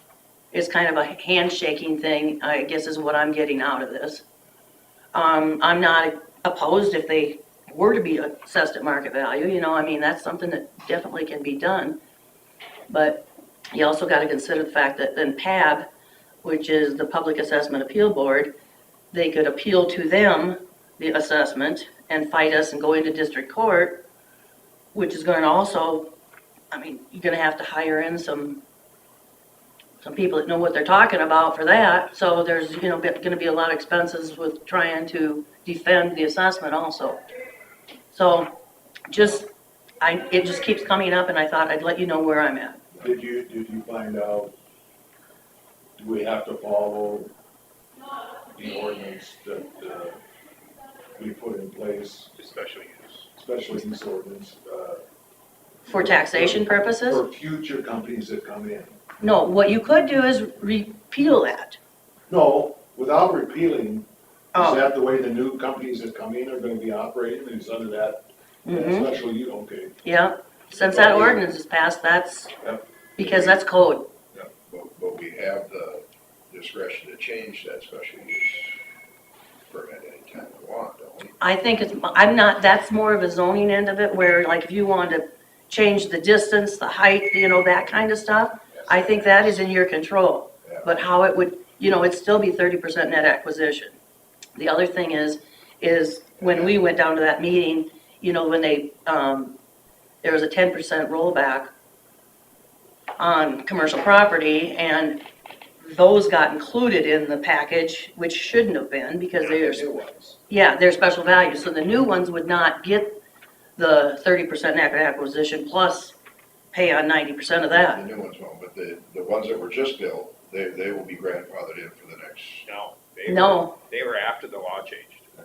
it's kind of a handshaking thing, I guess, is what I'm getting out of this. I'm not opposed if they were to be assessed at market value, you know, I mean, that's something that definitely can be done. But you also got to consider the fact that then PAB, which is the Public Assessment Appeal Board, they could appeal to them the assessment and fight us and go into district court, which is going to also, I mean, you're going to have to hire in some people that know what they're talking about for that. So there's, you know, going to be a lot of expenses with trying to defend the assessment also. So it just keeps coming up, and I thought I'd let you know where I'm at. Did you find out, do we have to follow the ordinance that, we put in place, Especially use. especially use ordinance, For taxation purposes? for future companies that come in? No, what you could do is repeal that. No, without repealing, Oh. is that the way the new companies that come in are gonna be operating, is under that Mhm. special, okay. Yeah, since that ordinance is passed, that's, Yep. because that's code. but we have the discretion to change that special use permit anytime we want, don't we? I think that's more of a zoning end of it, where like if you wanted to change the distance, the height, you know, that kind of stuff, I think that is in your control. Yeah. But how it would, you know, it'd still be 30% net acquisition. The other thing is when we went down to that meeting, you know, when there was a 10% rollback on commercial property, and those got included in the package, which shouldn't have been because Not the they're, new ones. yeah, they're special value. So the new ones would not get the 30% acquisition plus pay on 90% of The that. new ones won't, but the ones that were just built, they will be grandfathered in for the next. No. They were after the law changed.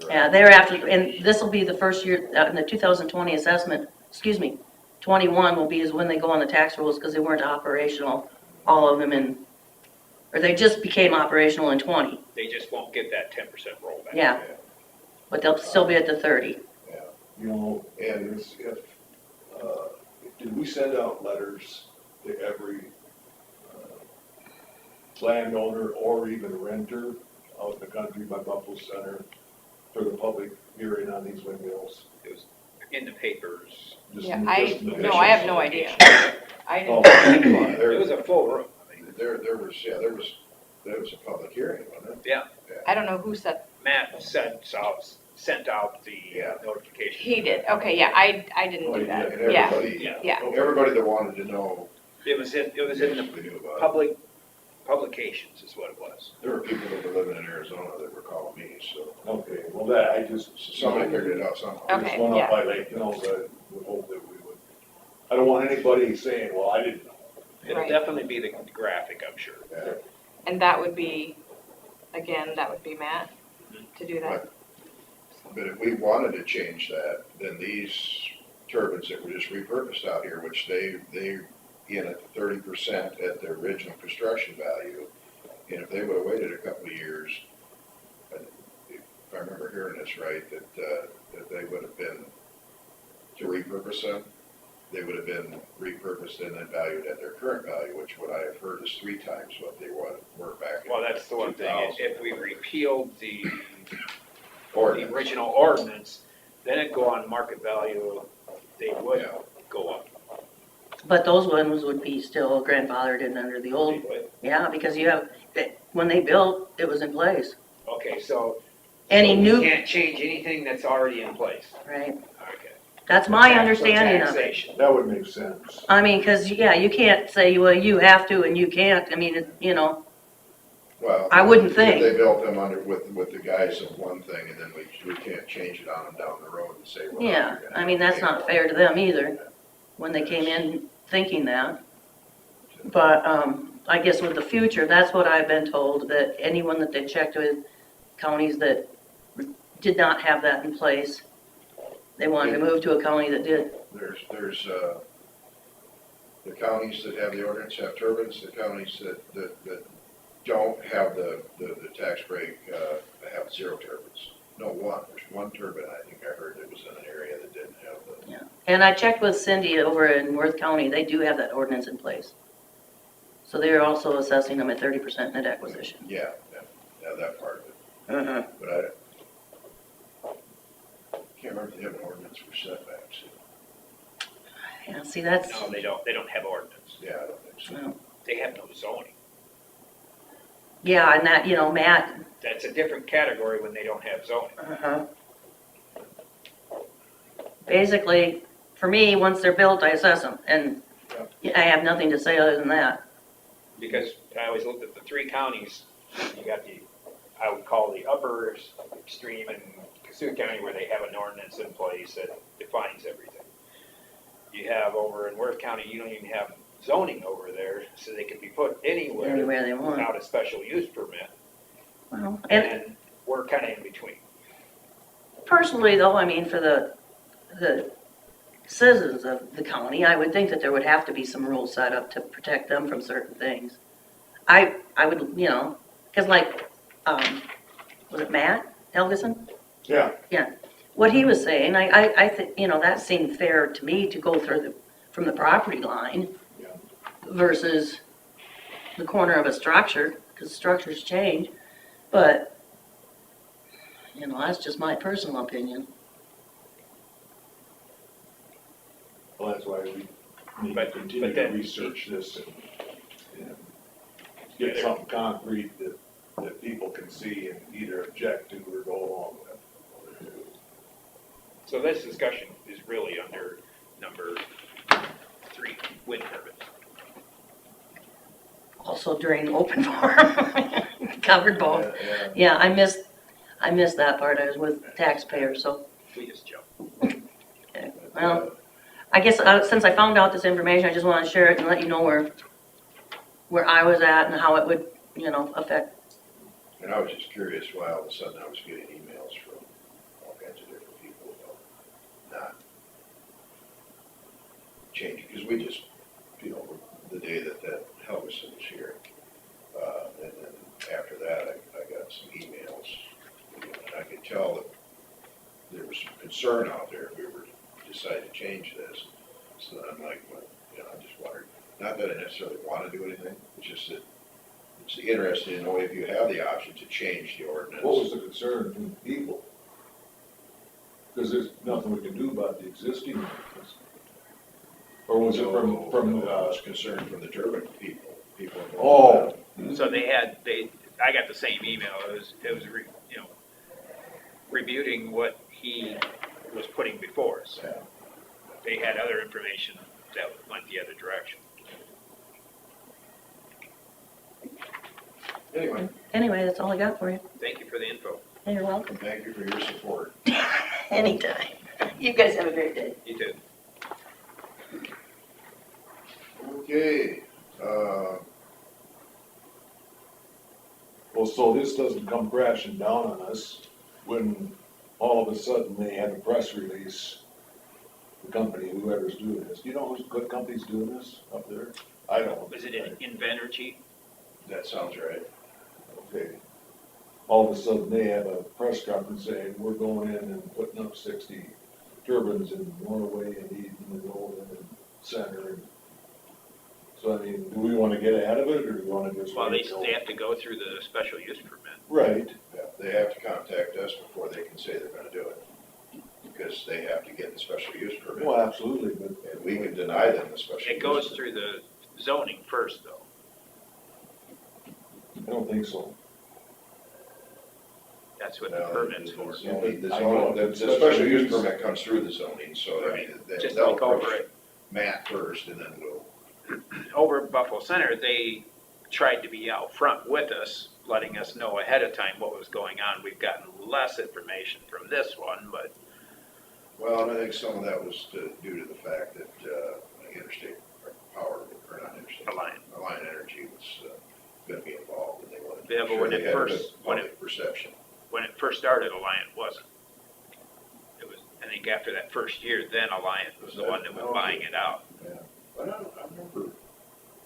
Yeah, they're after, and this will be the first year, in the 2020 assessment, 21 will be is when they go on the tax rolls because they weren't operational, all of them or they just became operational in 20. They just won't get that 10% rollback. Yeah, but they'll still be at the 30. You know, And did we send out letters to every landowner or even renter out in the country by Buffalo Center for the public hearing on these windmills? It was in the papers. Just- Yeah, just in the no, I have no papers. idea. I Oh, didn't. It was a full room. I mean, there was a public hearing, wasn't it? I don't know who said, Matt sent out the Yeah. notification. he did, okay, yeah, I didn't Oh, do you that, And yeah, everybody, yeah. everybody that wanted to know, It was in the basically knew about it. publications is what it was. There were people that were living in Arizona that were calling me, so Okay, well, that, I just. somebody figured it out somehow. I just Okay, went yeah. up by like, but would hope that we would, I don't want anybody saying, well, I didn't know. It'll Right. definitely be the graphic, I'm sure. Yeah. And that would be, again, that would be Matt to do that. But if we wanted to change that, then these turbines that were just repurposed out here, which they in at 30% at their original construction value, and if they would have waited a couple of years, if I remember hearing this right, that they would have been, to repurpose them, they would have been repurposed and then valued at their current value, which what I have heard is 3 times what they were back in Well, that's the one thing, 2000. if we repealed the Ordinance. original ordinance, then it'd go on market value, they would Yeah. go up. But those ones would be still grandfathered in under the old, yeah, because when they built, it was in place. Okay, so. Any so new, we can't change anything that's already in place. right, Okay. that's my For understanding of it. taxation. That would make sense. I mean, because, yeah, you can't say, well, you have to and you can't, I mean, Well, I wouldn't if think. they built them with the guise of one thing, and then we can't change it on them down the road and say, well. yeah, you're gonna I mean, that's pay not more. fair to them either, when they came in thinking that. But, I guess with the future, that's what I've been told, that anyone that they checked with, counties that did not have that in place, they wanted to move to a county that did. There's the counties that have the ordinance have turbines, the counties that don't have the tax break, have 0 turbines. No, there's 1 turbine, I think I heard that was in an area that didn't have the. Yeah, and I checked with Cindy over in Worth County, they do have that ordinance in place. So they're also assessing them at 30% net acquisition. Yeah, that part of it, Uh-huh. but I can't remember if they have an ordinance for setbacks. Yeah, see, that's, No, they don't have ordinance. Yeah, I don't think so. well, They have no zoning. yeah, and that, Matt, That's a different category when they don't have zoning. uh-huh. Basically, for me, once they're built, I assess them, and I have nothing to say other than that. Because I always looked at the 3 counties, you got I would call the upper extreme in Cassuth County where they have an ordinance in place that defines everything. You have over in Worth County, you don't even have zoning over there, so they can be put anywhere Anywhere they want. without a special use permit. Well, and And we're kind of in between. personally, though, I mean, for the citizens of the county, I would think that there would have to be some rules set up to protect them from certain things. I would, because like, was it Matt Helgeson? Yeah. Yeah, what he was saying, I think, that seemed fair to me to go from the property line Yeah. versus the corner of a structure, because structures change, but, that's just my personal opinion. Well, that's why we need to But continue to then- research this and get something concrete that people can see and either object to or go along with. So this discussion is really under number 3, wind turbines. also during open forum, covered both. Yeah, I missed that part, I was with taxpayers, so, We just jump. okay. Well, I guess, since I found out this information, I just wanna share it and let you know where I was at and how it would, affect. And I was just curious why all of a sudden I was getting emails from all kinds of different people about not changing, because we just, the day that Helgeson was here, and then after that, I got some emails, and I could tell that there was some concern out there if we were to decide to change this. So I'm like, well, I just wondered, not that I necessarily want to do anything, it's just that it's interesting to know if you have the option to change the ordinance. What was the concern from the people? Because there's nothing we can do about the existing ordinance. Or was it from, I was concerned from the turbine people. Oh. So I got the same email, it was rebuting what he was putting before us. Yeah. They had other information that went the other direction. Anyway, That's all I got for you. Thank you for the info. And you're welcome. thank you for your support. Anytime. You guys have a great day. You too. Okay, well, so this doesn't come crashing down on us when all of a sudden they have a press release, the company, whoever's doing this. Do you know who's good company's doing this up there? I don't. Was it in Invenergy? that sounds right. Okay. All of a sudden, they have a press conference saying, we're going in and putting up 60 turbines in Norway and Eden and Golden and Center. And so, I mean, do we want to get ahead of it, or do we want to just? Well, wait till- they have to go through the special use permit. Right. Yeah, they have to contact us before they can say they're gonna do it, because they have to get the special use permit. Well, absolutely, but. And we can deny them the special use. It goes permit. through the zoning first, though. I don't think so. That's what the No, permit's the for. zoning- the I know, zoning- the special use permit comes through the zoning, so I mean, Just they'll look over approach it. Matt first, and then we'll. Over at Buffalo Center, they tried to be out front with us, letting us know ahead of time what was going on. We've gotten less information from this one, but Well, and I think some of that was due to the fact that Interstate Power, or not Interstate. Alliant Energy was gonna be involved, and they wanted Yeah, to but make sure when they it had a first- good when public perception. when it first started, Alliant wasn't. It was, I think after that first year, then Alliant was the one that was buying it out. But I remember.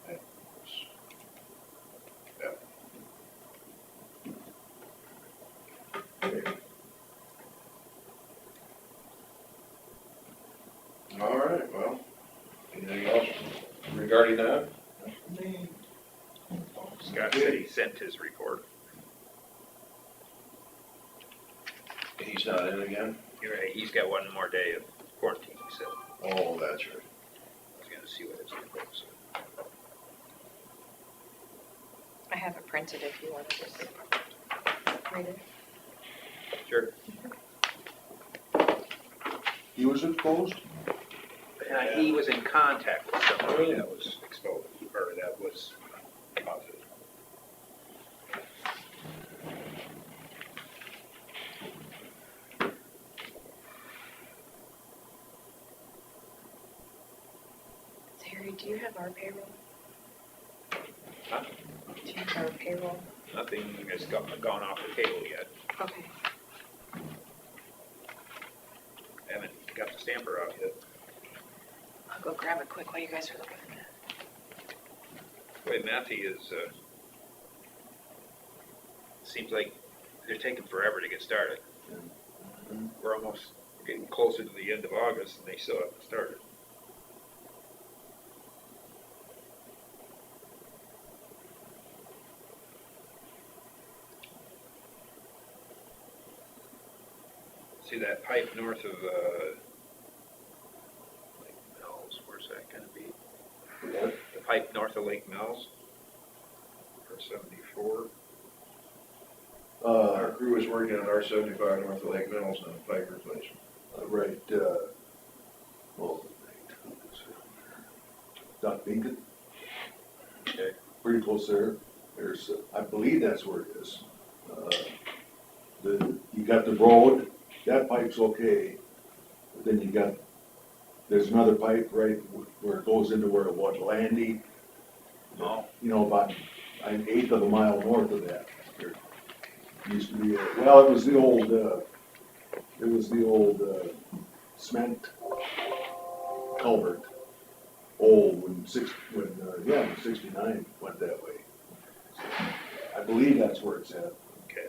it was- Yeah. All right, well, anything else regarding that? Scott said he sent his report. He's not in again? You're right, he's got one more day of quarantine, he said. Oh, that's right. I was gonna see what his report said. I have it printed if you want to just read it. Sure. He was exposed? He was in contact with somebody that was exposed, or that was positive. Terry, do you have our payroll? Huh? Do you have our payroll? Nothing has gone off the table yet. Okay. Haven't got the stamper out yet. I'll go grab it quick while you guys are looking for that. Boy, Matthew is, seems like they're taking forever to get started. We're getting closer to the end of August and they still haven't started. See that pipe north of, Lake Mills, where's that gonna be? The pipe north of Lake Mills? For 74? Our crew is working on R75 north of Lake Mills on a pipe replacement. Right, well, Doc Beacon? Okay. pretty close there. There's, I believe that's where it is. You got the road, that pipe's okay. But then there's another pipe right where it goes into where it was Landy. Oh. You know, about an eighth of a mile north of that. There used to be, well, it was the old cement culvert. Old, when 69 went that way. So, I believe that's where it's at. Okay.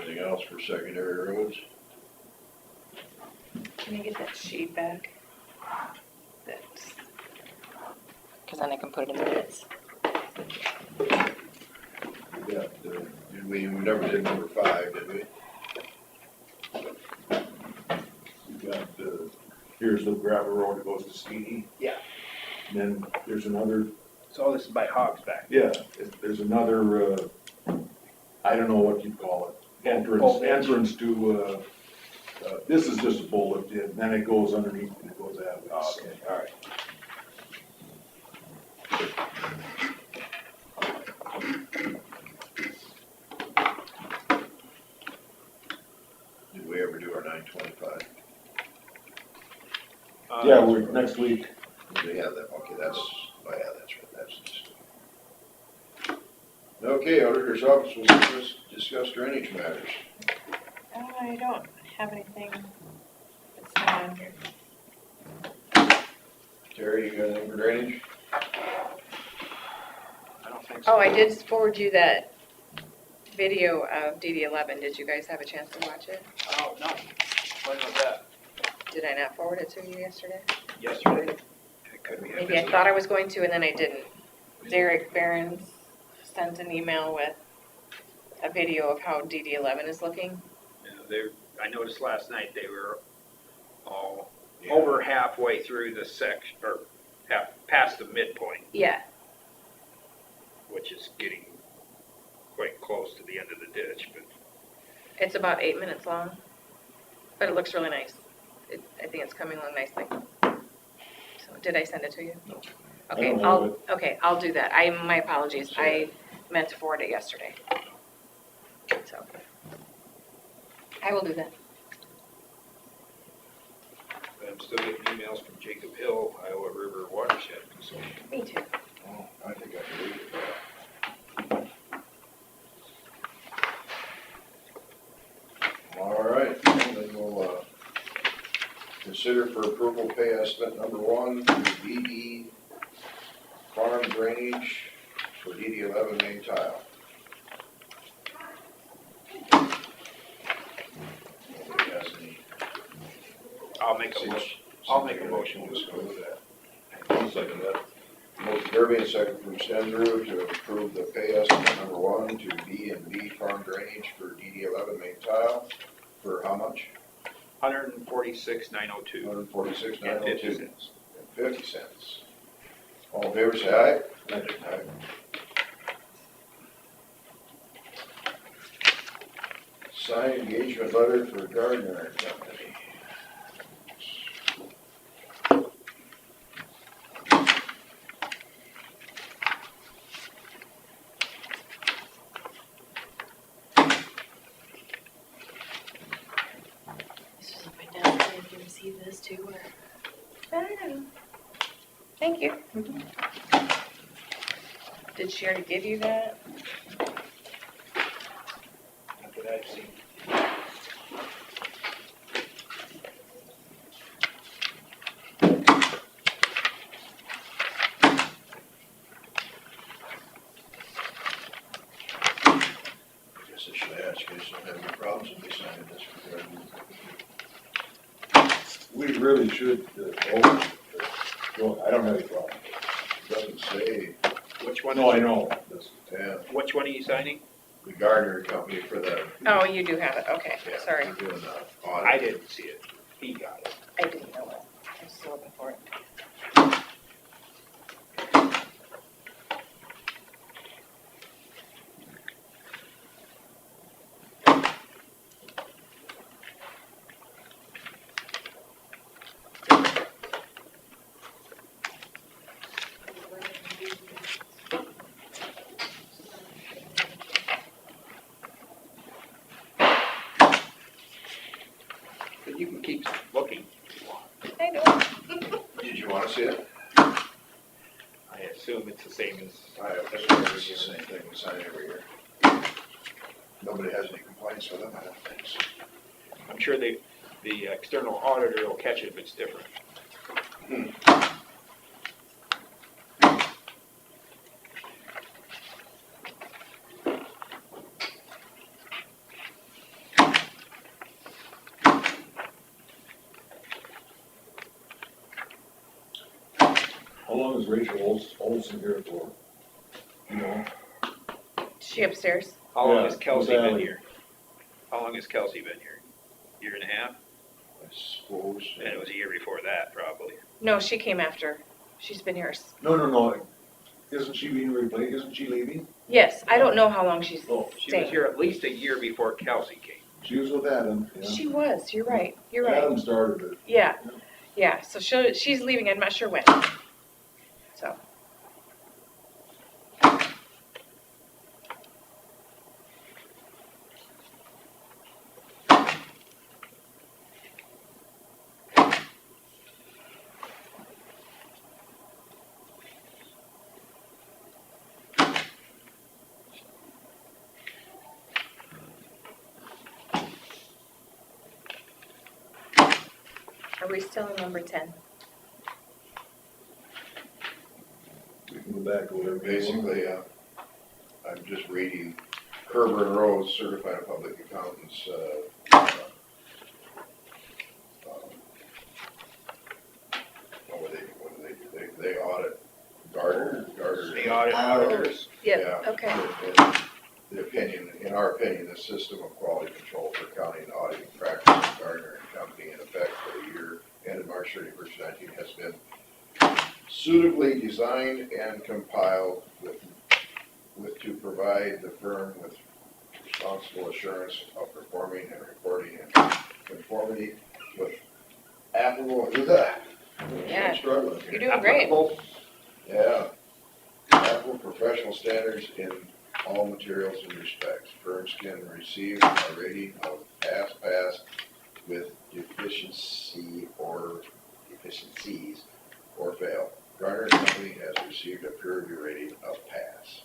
Anything else for secondary roads? Can I get that sheet back? That's, because then I can put it in the minutes. Yeah, we never did number 5, did we? You got, here's the gravel road that goes to Skeety. Yeah. And then there's another, So this is by Hogs back. yeah, there's another, I don't know what you'd call it, entrance to, this is just a bullet, and then it goes underneath and it goes that way. Oh, okay, all right. Did we ever do our 925? Yeah, next week. They have that, okay, that's, oh yeah, that's right, that's just. Okay, auditor's office will discuss drainage matters. I don't have anything that's not on here. Terry, you got anything for drainage? I don't think so. Oh, I did forward you that video of DD11. Did you guys have a chance to watch it? Oh, no. When was that? Did I not forward it to you yesterday? Yesterday? It could be. Maybe I thought I was going to and then I didn't. Derek Barons sent an email with a video of how DD11 is looking. I noticed last night they were all Yeah. over halfway through the section, or past the midpoint, Yeah, which is getting quite close to the end of the ditch, but it's about 8 minutes long, but it looks really nice. I think it's coming along nicely. So, did I send it to you? No. Okay, I don't have okay, I'll do that. My apologies. I meant to forward it yesterday. So, I will do that. I'm still getting emails from Jacob Hill, Iowa River Watershed Consortium. Me too. Oh, I think I can read it. All right, then we'll, consider for approval pay estimate number 1 to DD Farm Drainage for DD11 main tile. Anybody has any? I'll make a motion to approve that. I'll second that. Motion Derby and second from Stendrew to approve the pay estimate number 1 to B&B Farm Drainage for DD11 main tile for how much? $146,902. $146,902 and 50 cents. All in favor, say aye. Aye. Signed engagement letter for Gardner and Company. This is on my desk. Did you receive this too, or? I don't know. Thank you. Did she already give you that? Not that I've seen. I guess I should ask, you guys don't have any problems with me signing this for Gardner? We really should, well, I don't have any problem. Doesn't say, Which one? No, I know. yeah, Which one are you signing? the Gardner Company for the. Oh, you do have it. Okay, Yeah, sorry. we're doing the I audit. didn't see it. He got it. I didn't know it. I was still looking for it. you wanna see it? I assume it's the same as. I have the same thing we sign every year. Nobody has any complaints with them, I don't think so. I'm sure the external auditor will catch it if it's different. How long is Rachel Olson here for? You know? She upstairs? How long Yeah, has Kelsey exactly. been here? How long has Kelsey been here? Year and a half? I suppose. And it was a year before that, probably. No, she came after. She's been here. No. Isn't she being replaced? Isn't she leaving? Yes, I don't know how long she's Oh, She was staying. here at least a year before Kelsey came. She was with Adam, yeah. She was, you're right, you're right. Adam started it. Yeah, so she's leaving, I'm not sure when. So, are we still in number 10? We can go back to whatever. Basically, I'm just reading Kerber and Rose, certified public accountants, what do they do? They audit Gardner. The audit auditors. Yeah, okay. In our opinion, the system of quality control for accounting and auditing practice of Gardner and Company in effect for the year ended March 31st, 19 has been suitably designed and compiled with to provide the firm with responsible assurance of performing and reporting in conformity with applicable, Yeah, I'm struggling here. You're doing great. Applicable. Yeah. Applicable professional standards in all materials and respects. Firms can receive a rating of pass with deficiencies or fail. Garner Company has received a peer review rating of pass.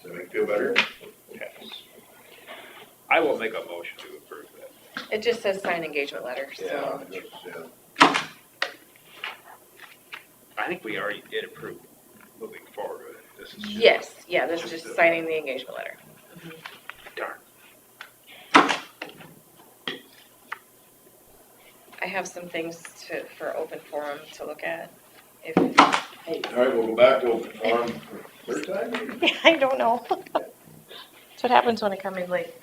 Does that make you feel better? Yes. I will make a motion to approve that. It just says sign engagement letter, so. Yeah. I think we already did approve moving forward with it. This is just. Yes, yeah, this is just signing the engagement letter. Darn. I have some things for open forum to look at. If All right, we'll go back to open forum for third time. I don't know. That's what happens when I come in late.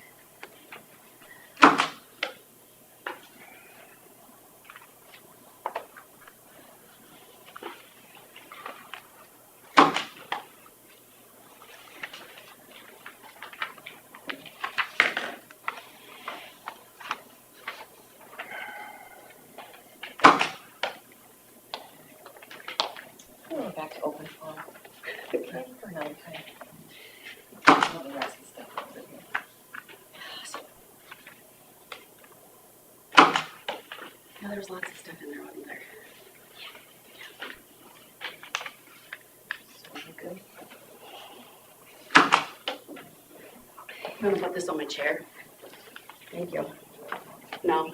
Going back to open forum. For another time. All the rest of the stuff over here. Yeah, there's lots of stuff in there, wasn't there? So you good? You wanna put this on my chair? Thank you. No.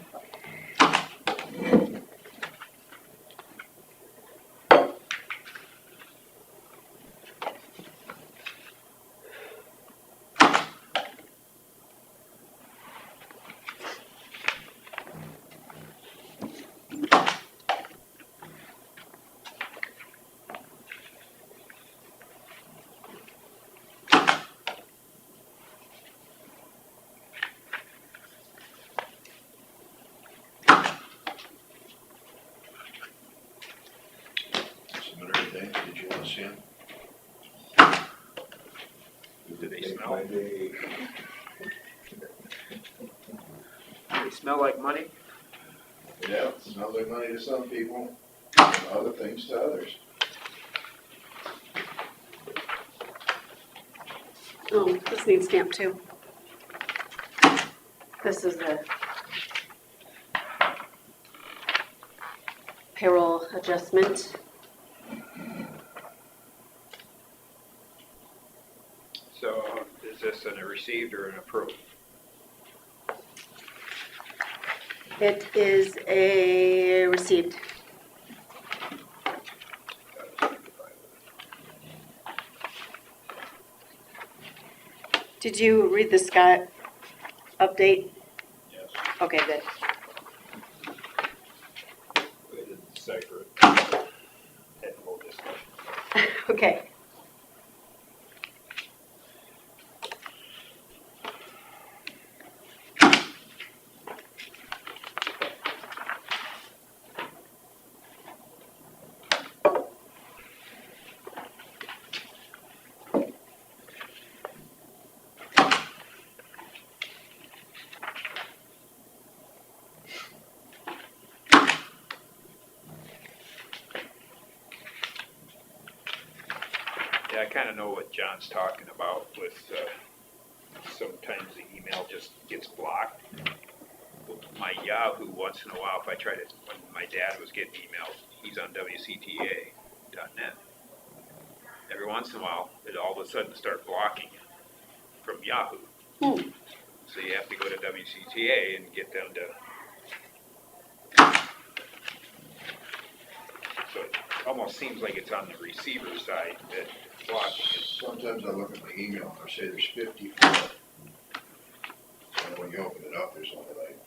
Submit everything. Did you want to see them? Do they Make smell? my day. They smell like money? Yeah, it smells like money to some people, and other things to others. Oh, this needs stamped too. This is the payroll adjustment. So is this a received or an approved? It is a received. Did you read the Scott update? Yes. Okay, good. We didn't decipher it. Had a whole discussion. Okay. Yeah, I kinda know what John's talking about with, sometimes the email just gets blocked. My Yahoo, once in a while, if I try to, when my dad was getting emails, he's on WCTA.net. Every once in a while, it all of a sudden start blocking from Yahoo. So you have to go to WCTA and get them to. So it almost seems like it's on the receiver side that it's blocking it. Sometimes I look at my email and I say there's 54. And when you open it up, there's only like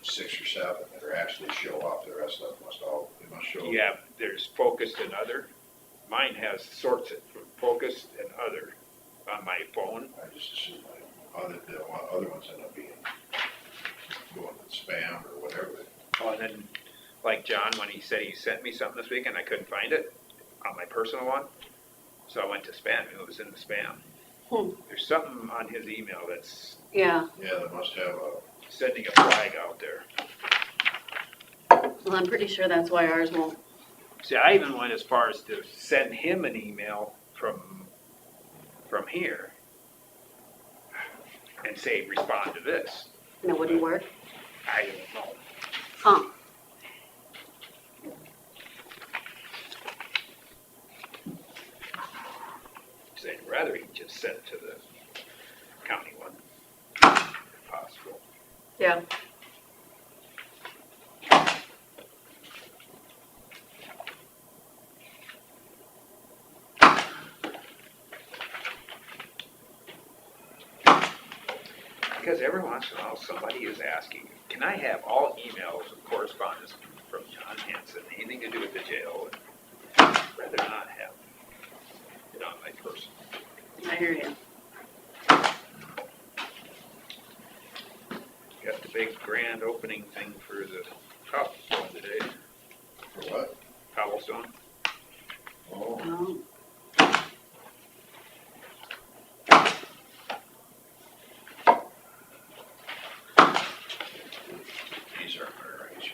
6 or 7 that are actually show up. The rest of them must show up. Yeah, there's focused and other. Mine has sorts it from focused and other on my phone. I just assume the other ones end up being going to spam or whatever. Oh, and then, like John, when he said he sent me something this week and I couldn't find it on my personal one, so I went to spam, and it was in the spam. There's something on his email that's Yeah. Yeah, they must have a. sending a flag out there. Well, I'm pretty sure that's why ours won't. See, I even went as far as to send him an email from here and say, respond to this. No, wouldn't work. I don't know. Huh. So I'd rather he just sent it to the county one, if possible. Yeah. Because every once in a while, somebody is asking, can I have all emails and correspondence from John Hanson, anything to do with the jail? And I'd rather not have it on my person. I hear you. Got the big grand opening thing for the cobblestone today. For what? Cobblestone. Oh, Oh. these are my rights.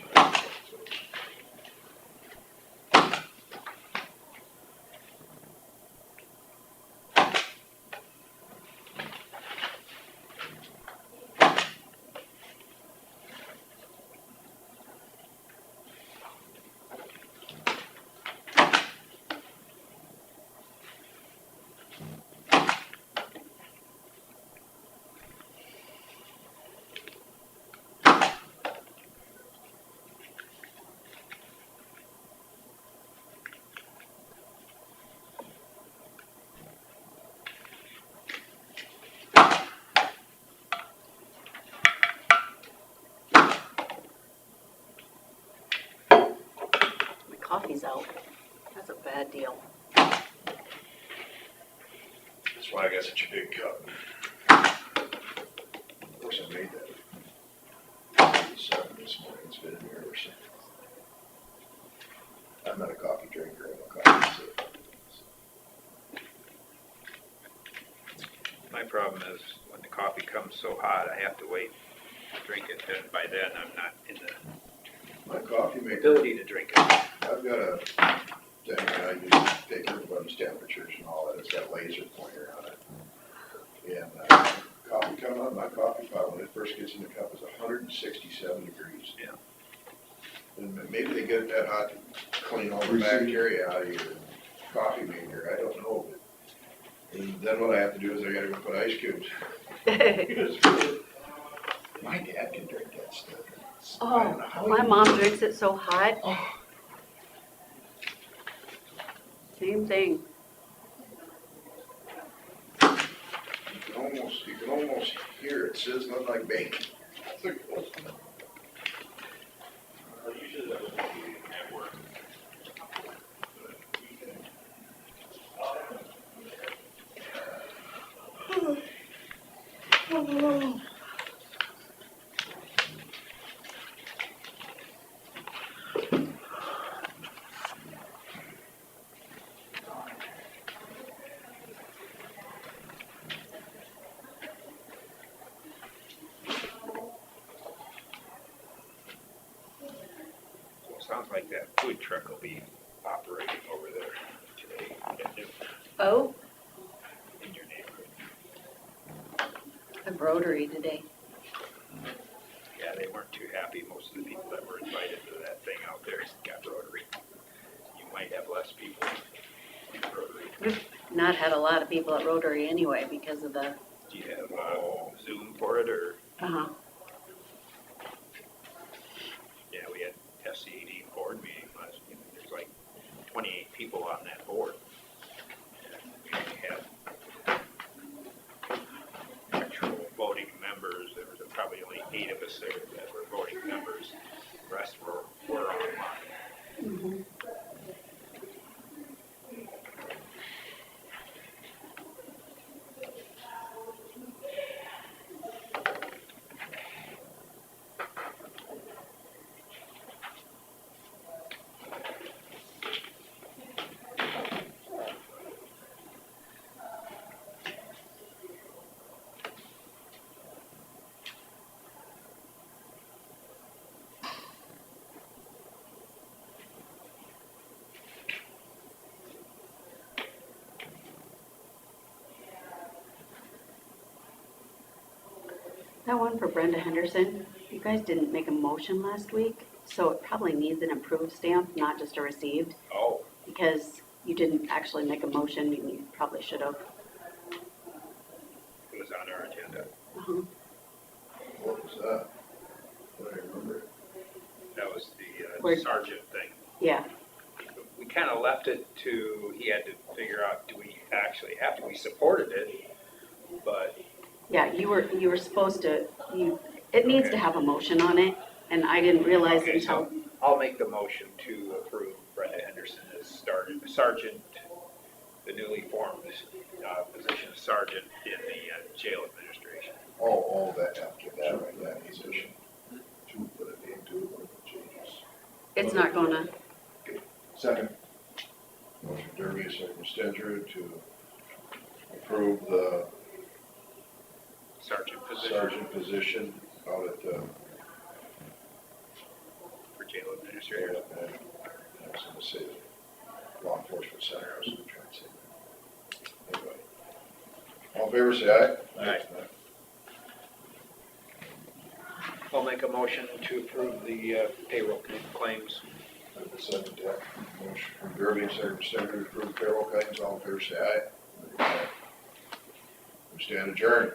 My coffee's out. That's a bad deal. That's why I got such a big cup. Of course, I made that. 7 this morning. It's been in here ever since. I'm not a coffee drinker. I'm a coffee sipper. My problem is when the coffee comes so hot, I have to wait to drink it. And by then, I'm not in the My coffee maker. ability to drink it. I've got a thing that I use to take everybody's temperatures and all that. It's got a laser pointer on it. And coffee coming on my coffee pot when it first gets in the cup is 167 degrees. Yeah. And maybe they get it that hot clean all the bacteria out of your coffee maker, I don't know. And then what I have to do is I gotta go put ice cubes. My dad can drink that stuff. I don't know how Oh, my he- mom drinks it so hot. Oh, Same thing. you can almost hear it sizzling like bacon. At work. Well, it sounds like that food truck will be operating over there today at noon Oh, in your neighborhood. a Rotary today. Yeah, they weren't too happy. Most of the people that were invited to that thing out there got Rotary. You might have less people in Rotary. We've not had a lot of people at Rotary anyway because of the, Do you have Zoom for it, or? uh-huh. Yeah, we had SCAD board meeting last week. There's like 28 people on that board. And we only had actual voting members. There was probably only 8 of us there that were voting members. The rest were online. That one for Brenda Henderson, you guys didn't make a motion last week, so it probably needs an approved stamp, not just a received, Oh, because you didn't actually make a motion, and you probably should have. it was on our agenda. Uh-huh. what was that? I don't remember it. That was the Where- sergeant thing. Yeah, We kind of left it to, he had to figure out, do we actually have to? We supported it, but yeah, you were supposed to, it needs to have a motion on it, and I didn't realize okay, until, so I'll make the motion to approve Brenda Henderson as sergeant, the newly formed position of sergeant in the jail administration. All that after that, right, that position. Two, put a name to it, when it changes. it's not gonna, Second. Motion Derby, second Stenger to approve the Sergeant position sergeant position out at the for jail administrator. I was gonna say the law enforcement center, I was gonna try and say that. Anyway. All in favor, say aye. Aye. I'll make a motion to approve the payroll claims. I have a second that. Motion from Derby, second Stenger to approve payroll claims, all in favor, say aye. We stand adjourned.